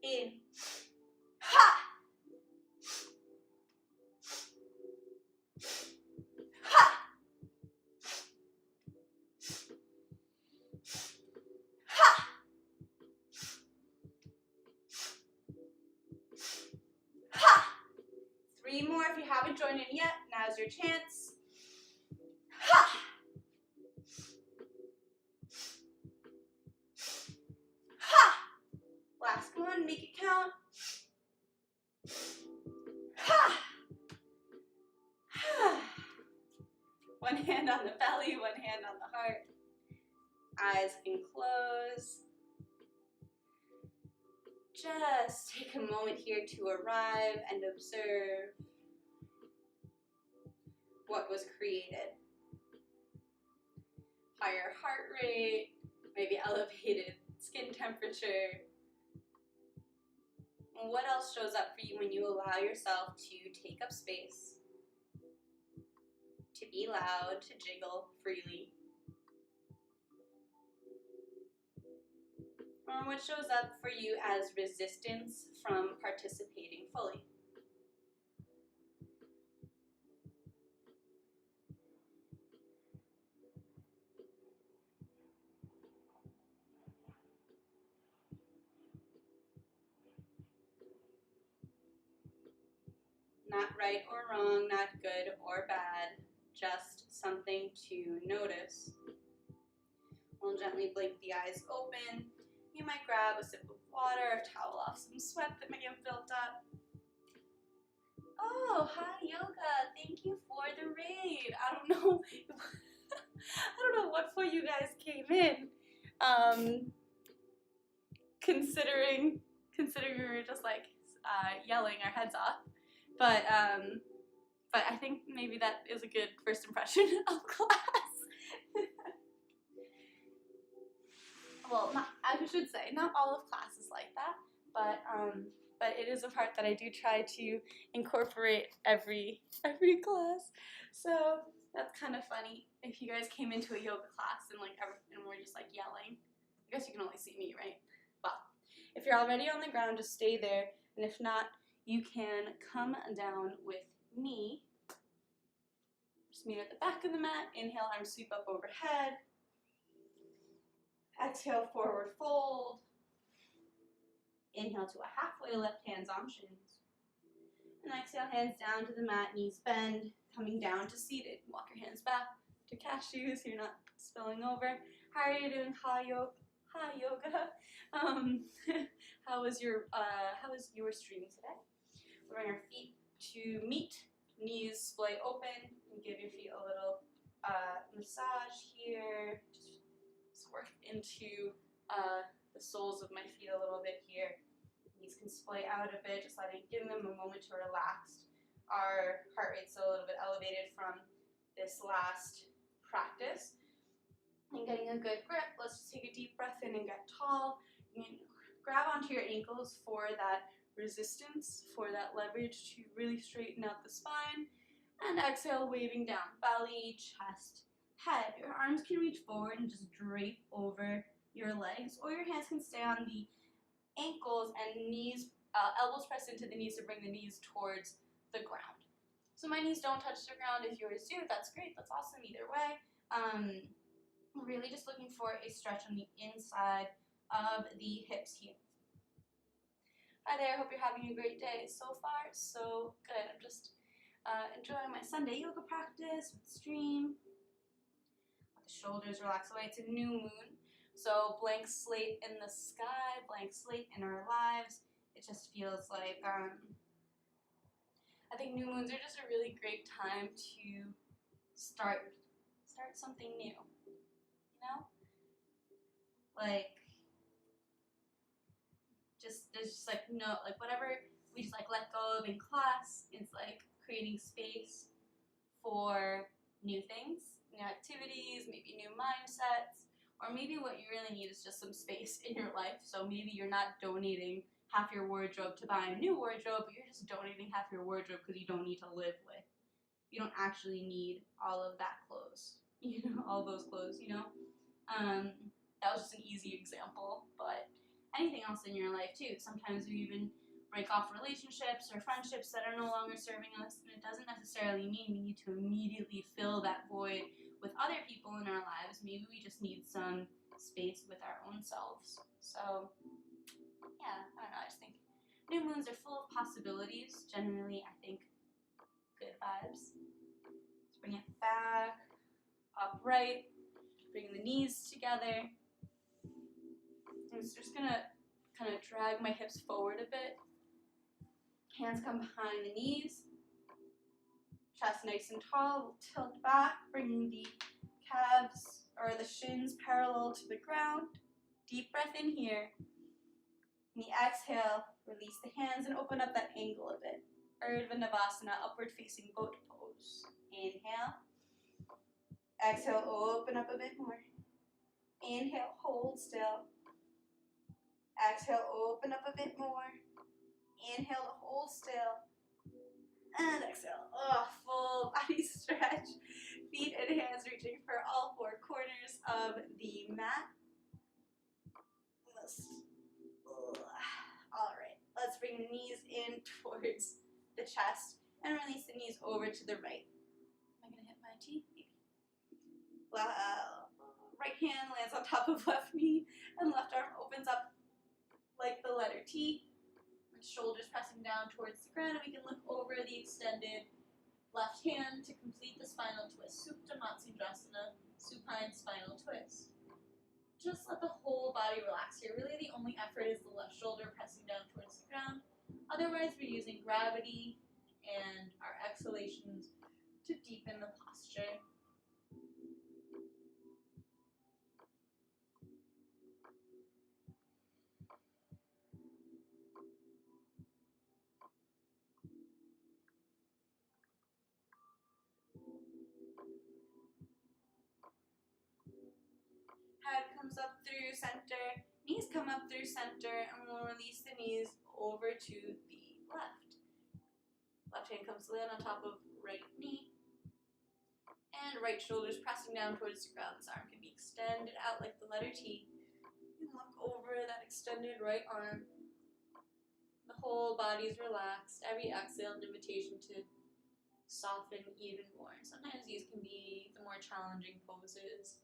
in, ha, 3 more if you haven't joined in yet. Now's your chance. Ha! Ha! Last one, make it count. Ha! Ha! One hand on the belly, one hand on the heart. Eyes can close. Just take a moment here to arrive and observe what was created. Higher heart rate, maybe elevated skin temperature. And what else shows up for you when you allow yourself to take up space, to be loud, to jiggle freely? Or what shows up for you as resistance from participating fully? Not right or wrong, not good or bad, just something to notice. We'll gently blink the eyes open. You might grab a sip of water, towel off some sweat that may have built up. Oh, hi yoga, thank you for the raid. I don't know what for you guys came in. Considering we were just like yelling our heads off. But I think maybe that is a good first impression of class. Well, I should say, not all of class is like that, but it is a part that I do try to incorporate every class. So that's kind of funny. If you guys came into a yoga class and we're just like yelling, I guess you can only see me, right? Well, if you're already on the ground, just stay there, and if not, you can come down with me. Just meet at the back of the mat. Inhale, arms sweep up overhead. Exhale, forward fold. Inhale to a halfway lift, hands on shins. And exhale, hands down to the mat, knees bend, coming down to seated. Walk your hands back to cashews, you're not spilling over. How are you doing? Hi yoga. How was your stream today? We'll bring our feet to meet, knees splay open, and give your feet a little massage here. Just work into the soles of my feet a little bit here. Knees can splay out a bit, just giving them a moment to relax. Our heart rate's a little bit elevated from this last practice. And getting a good grip, let's just take a deep breath in and get tall. You can grab onto your ankles for that resistance, for that leverage to really straighten out the spine. And exhale, waving down, belly, chest, head. Your arms can reach forward and just drape over your legs, or your hands can stay on the ankles and knees, elbows pressed into the knees to bring the knees towards the ground. So my knees don't touch the ground. If yours do, that's great. That's awesome either way. Really just looking for a stretch on the inside of the hips here. Hi there, hope you're having a great day. So far, so good. I'm just enjoying my Sunday yoga practice with stream. Let the shoulders relax away. It's a new moon, so blank slate in the sky, blank slate in our lives. It just feels like, I think new moons are just a really great time to start something new. You know? There's just whatever we just let go of in class, it's like creating space for new things, new activities, maybe new mindsets, or maybe what you really need is just some space in your life. So maybe you're not donating half your wardrobe to buy a new wardrobe, but you're just donating half your wardrobe because you don't need to live with. You don't actually need all of that clothes, all those clothes, That was just an easy example, but anything else in your life too. Sometimes we even break off relationships or friendships that are no longer serving us, and it doesn't necessarily mean we need to immediately fill that void with other people in our lives. Maybe we just need some space with our own selves. So yeah, I don't know, I just think new moons are full of possibilities. Generally, I think right. Bring the knees together. I'm just gonna kind of drag my hips forward a bit. Hands come behind the knees. Chest nice and tall. We'll tilt back, bringing the calves or the shins parallel to the ground. Deep breath in here. And the exhale, release the hands and open up that angle a bit. Urdhva Navasana, upward facing boat pose. Inhale. Exhale, open up a bit more. Inhale, hold still. Exhale, open up a bit more. Inhale to hold still. And exhale. Full body stretch. Feet and hands reaching for all four corners of the mat. Alright, let's bring the knees in towards the chest and release the knees over to the right. Am I going to hit my teeth? Right hand lands on top of left knee and left arm opens up like the letter T. Shoulders pressing down towards the ground, and we can look over the extended left hand to complete the spinal twist. Supta Matsudrasana, supine spinal twist. Just let the whole body relax here. Really the only effort is the left shoulder pressing down towards the ground. Otherwise we're using gravity and our exhalations to deepen the posture. Head comes up through center, knees come up through center, and we'll release the knees over to the left. Left hand comes to land on top of right knee. And right shoulder's pressing down towards the ground. This arm can be extended out like the letter T. You can look over that extended right arm. The whole body's relaxed. Every exhale an invitation to soften even more. Sometimes these can be the more challenging poses,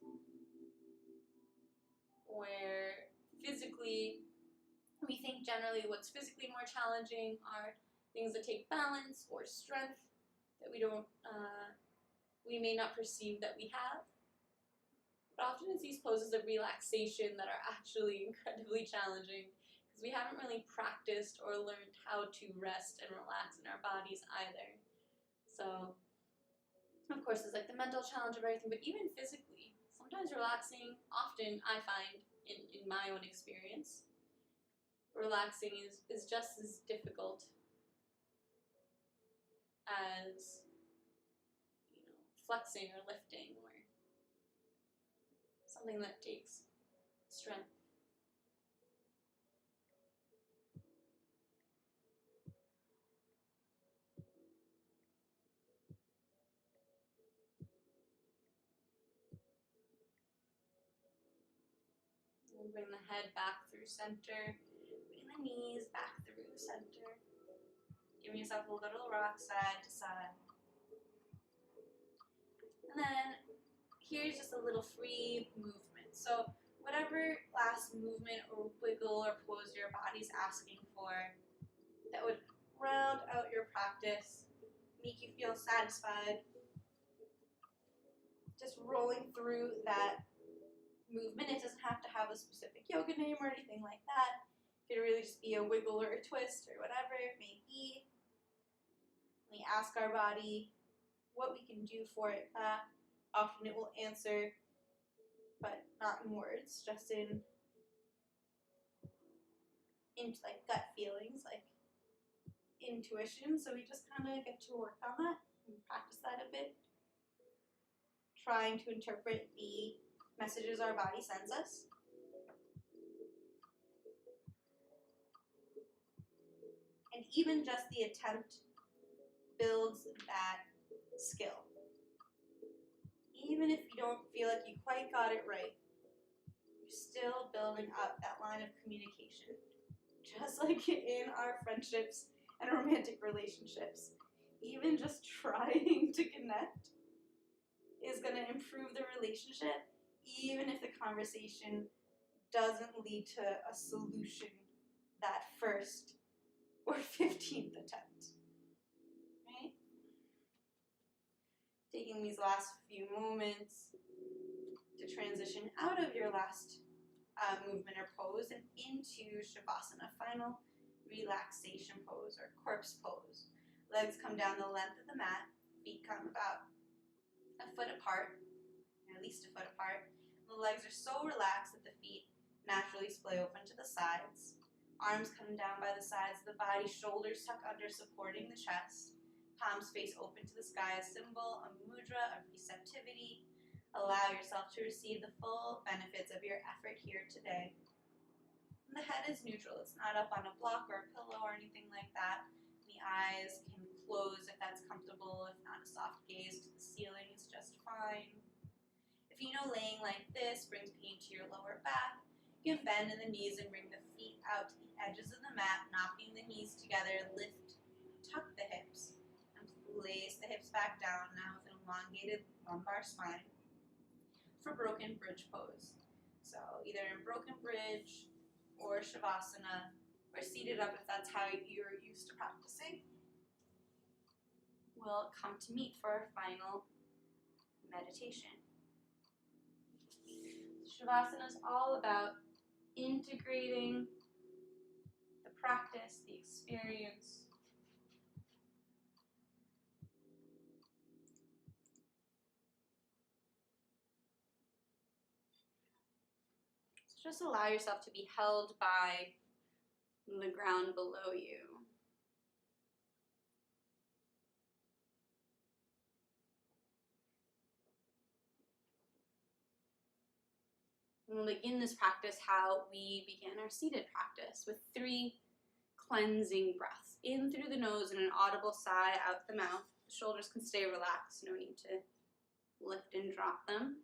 where physically, we think generally what's physically more challenging are things that take balance or strength that we may not perceive that we have. But often it's these poses of relaxation that are actually incredibly challenging because we haven't really practiced or learned how to rest and relax in our bodies either. So, of course, there's like the mental challenge of everything, but even physically, sometimes relaxing, often I find in my own experience, relaxing is just as difficult as, flexing or lifting or something that takes strength. And bring the head back through center, bring the knees back through center. Give yourself a little rock side to side. And then here's just a little free movement. So whatever last movement or wiggle or pose your body's asking for that would round out your practice, make you feel satisfied, just rolling through that movement. It doesn't have to have a specific yoga name or anything like that. It could really just be a wiggle or a twist or whatever it may be. We ask our body what we can do for it back. Often it will answer, but not in words, just into like gut feelings, like intuition. So we just kind of get to work on that and practice that a bit, trying to interpret the messages our body sends us. And even just the attempt builds that skill. Even if you don't feel like you quite got it right, you're still building up that line of communication. Just like in our friendships and romantic relationships. Even just trying to connect is going to improve the relationship, even if the conversation doesn't lead to a solution that first or 15th attempt. Right? Taking these last few moments to transition out of your last movement or pose and into Shavasana, final relaxation pose or corpse pose. Legs come down the length of the mat, feet come about a foot apart, or at least a foot apart. The legs are so relaxed that the feet naturally splay open to the sides. Arms come down by the sides of the body, shoulders tuck under, supporting the chest. Palms face open to the sky, a symbol, a mudra of receptivity. Allow yourself to receive the full benefits of your effort here today. And the head is neutral. It's not up on a block or a pillow or anything like that. The eyes can close if that's comfortable. If not, a soft gaze to the ceiling is just fine. If you know laying like this brings pain to your lower back, you can bend in the knees and bring the feet out to the edges of the mat, knocking the knees together, lift, tuck the hips, and place the hips back down now with an elongated lumbar spine for broken bridge pose. So either in broken bridge or Shavasana or seated up if that's how you're used to practicing. We'll come to meet for our final meditation. Shavasana is all about integrating the practice, the experience, so just allow yourself to be held by the ground below you. We'll begin this practice how we began our seated practice, with 3 cleansing breaths. In through the nose and an audible sigh out the mouth. The shoulders can stay relaxed, no need to lift and drop them.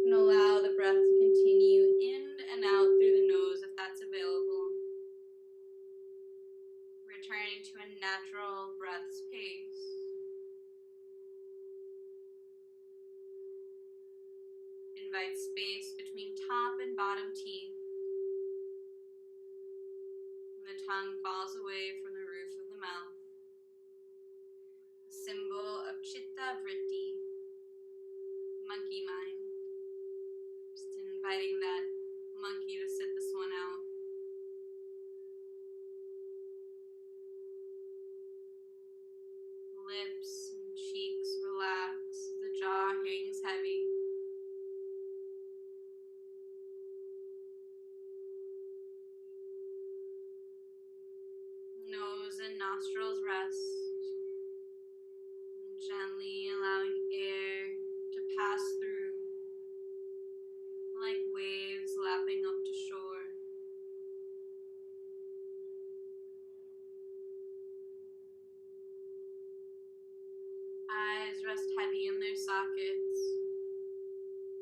And allow the breath to continue in and out through the nose if that's available. Returning to a natural breath's pace. Invite space between top and bottom teeth. And the tongue falls away from the roof of the mouth. A symbol of chitta vritti, monkey mind. Just inviting that monkey to sit this one out. Lips and cheeks relax, the jaw hangs heavy. Nose and nostrils rest, and gently allowing air to pass through like waves lapping up to shore. Eyes rest heavy in their sockets,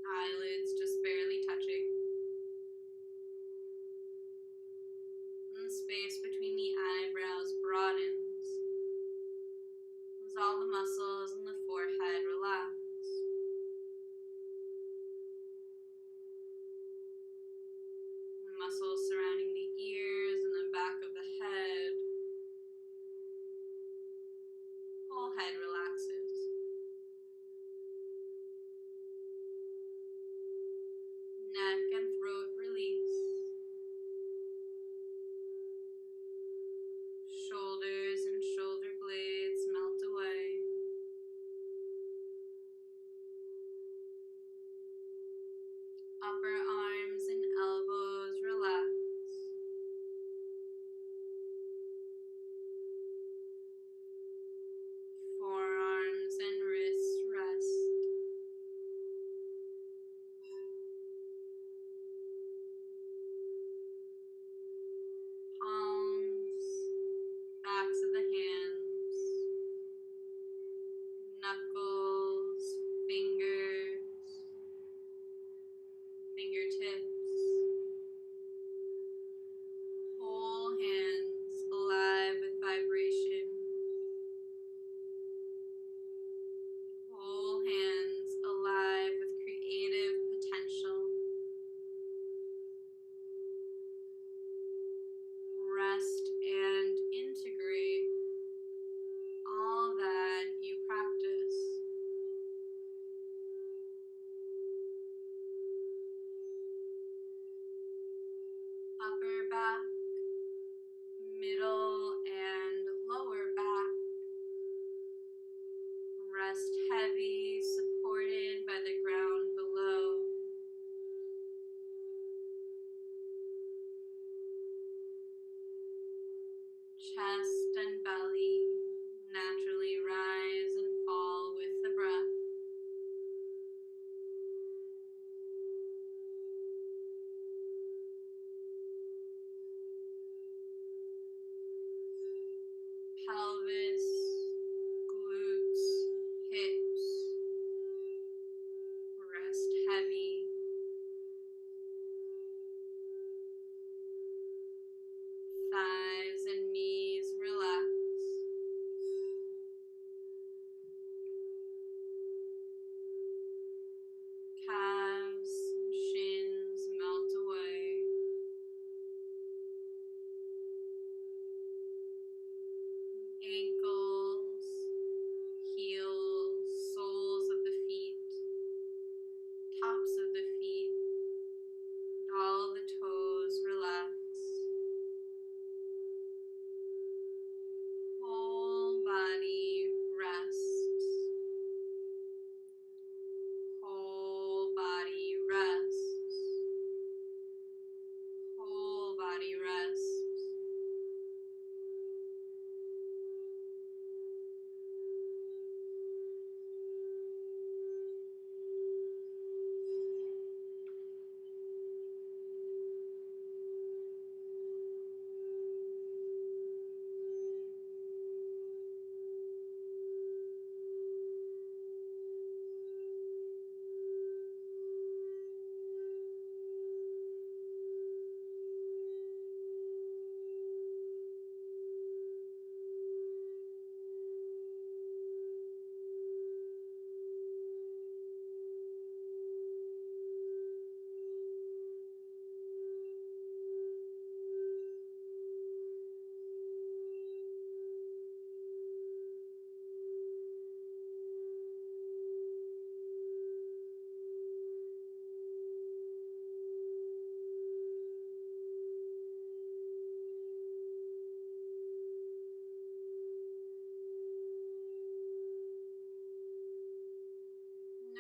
eyelids just barely touching. And the space between the eyebrows broadens as all the muscles in the forehead relax. The muscles surrounding the ears and the back of the head. Whole head relaxes. Neck and throat release. Shoulders and shoulder blades melt away. Upper arms and elbows relax. Forearms and wrists rest. Palms, backs digest and integrate all that you practice. Upper back, middle and lower back. Rest heavy, supported by the ground below. Chest and belly naturally rise and fall with the breath. Pelvis, glutes, hips, rest heavy. Thighs and knees relax. Calves, shins melt away. Ankles, heels, soles of the feet, tops of the feet, and all the toes relax. Whole body rests. Whole body rests. Whole body rests.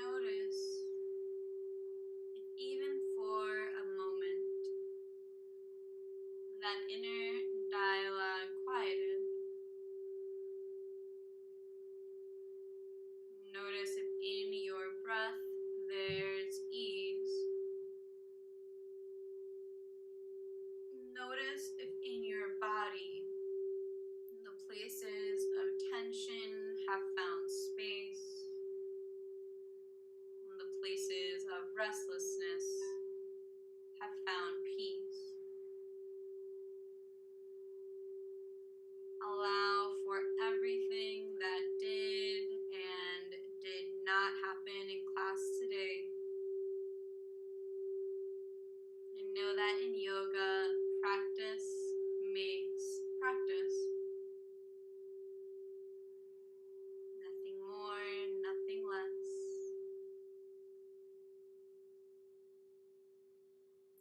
Notice, if even for a moment, that inner dialogue quieted. Notice if in your breath there's ease. Notice if in your body the places of tension have found space. The places of restlessness have found peace. Allow for everything that did and did not happen in class today. And know that in yoga, practice makes practice. Nothing more, nothing less.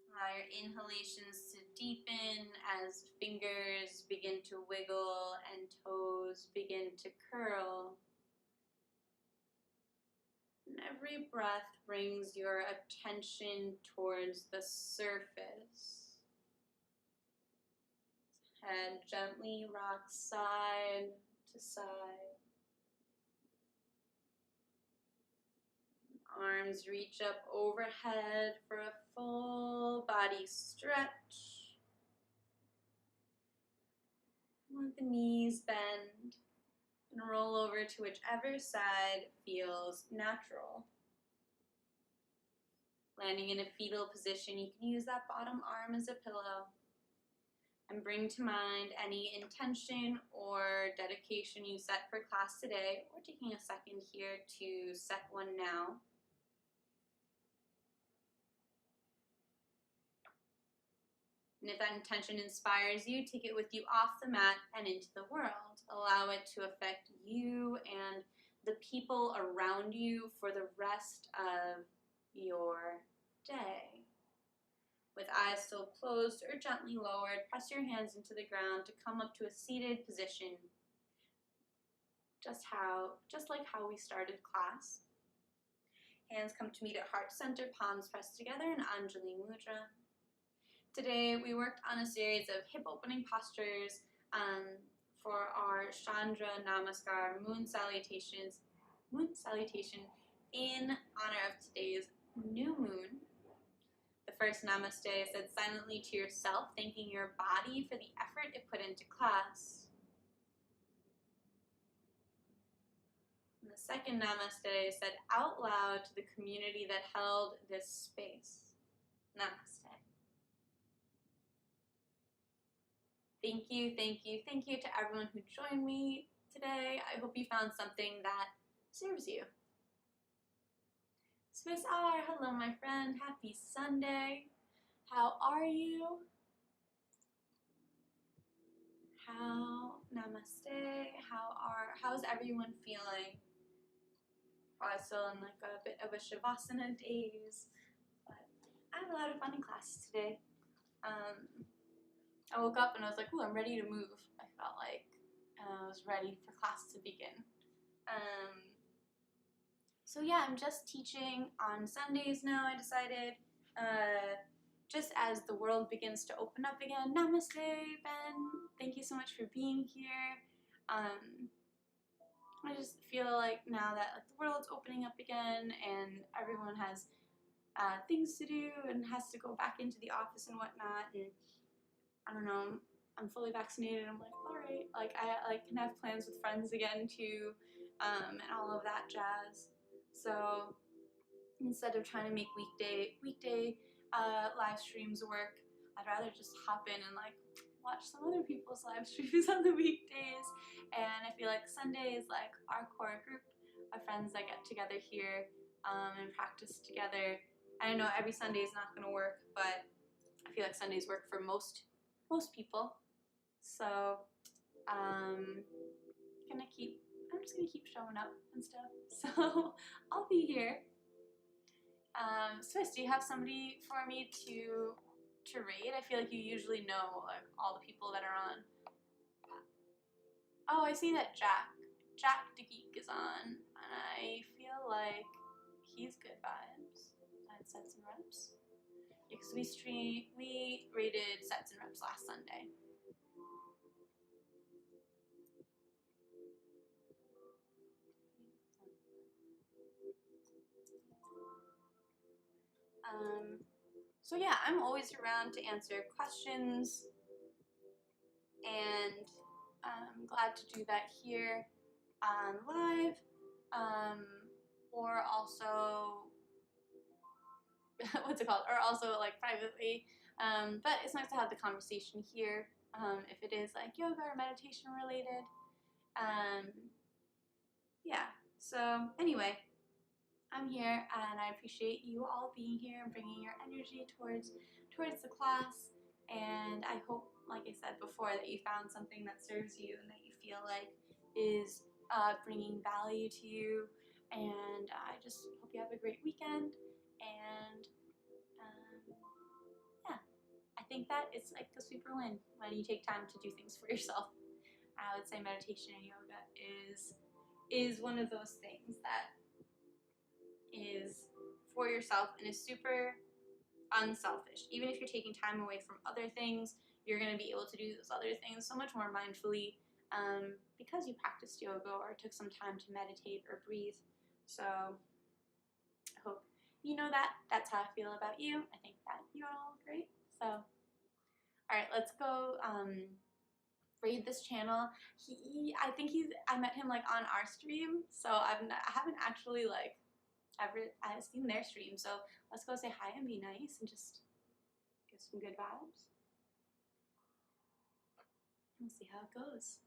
Allow your inhalations to deepen as fingers begin to wiggle and toes begin to curl. And every breath brings your attention towards the surface. Head gently rocks side to side. Arms reach up overhead for a full body stretch. Let the knees bend and roll over to whichever side feels natural. Landing in a fetal position, you can use that bottom arm as a pillow and bring to mind any intention or dedication you set for class today, or taking a second here to set one now. And if that intention inspires you, take it with you off the mat and into the world. Allow it to affect you and the people around you for the rest of your day. With eyes still closed or gently lowered, press your hands into the ground to come up to a seated position, just like how we started class. Hands come to meet at heart center, palms pressed together in Anjali Mudra. Today we worked on a series of hip opening postures for our Chandra Namaskar moon salutation in honor of today's new moon. The first namaste is said silently to yourself, thanking your body for the effort it put into class. And the second namaste is said out loud to the community that held this space. Namaste. Thank you, thank you, thank you to everyone who joined me today. I hope you found something that serves you. Swiss R, hello my friend, happy Sunday. How are you? Namaste, how's everyone feeling? Probably still in like a bit of a Shavasana daze, but I had a lot of fun in class today. I woke up and I was like, ooh, I'm ready to move. I felt like I was ready for class to begin. So yeah, I'm just teaching on Sundays now, I decided. Just as the world begins to open up again. Namaste, Ben. Thank you so much for being here. I just feel like now that like the world's opening up again and everyone has things to do and has to go back into the office and whatnot, and I don't know, I'm fully vaccinated. I'm like, all right, like I can have plans with friends again too, and all of that jazz. So instead of trying to make weekday live streams work, I'd rather just hop in and like watch some other people's live streams on the weekdays. And I feel like Sunday is like our core group of friends that get together here and practice together. I know every Sunday is not going to work, but I feel like Sundays work for most people. So I'm just gonna keep showing up and stuff. So I'll be here. Swiss, do you have somebody for me to read? I feel like you usually know like all the people that are on. Oh, I see that Jack the Geek is on, and I feel like he's good vibes. I had sets and reps. Yeah, because we rated sets and reps last Sunday. So yeah, I'm always around to answer questions, and I'm glad to do that here on live, or also, what's it called? Or also like privately. But it's nice to have the conversation here, if it is like yoga or meditation related. Yeah, so anyway, I'm here and I appreciate you all being here and bringing your energy towards the class, and I hope, like I said before, that you found something that serves you and that you feel like is bringing value to you, and I just hope you have a great weekend. And yeah, I think that it's like the super win when you take time to do things for yourself. I would say meditation and yoga is one of those things that is for yourself and is super unselfish. Even if you're taking time away from other things, you're going to be able to do those other things so much more mindfully because you practiced yoga or took some time to meditate or breathe. So I hope you know that. That's how I feel about you. I think that you're all great. So, all right, let's go raid this channel. I met him like on our stream, so I haven't actually like I've seen their stream, so let's go say hi and be nice and just give some good vibes. We'll see how it goes.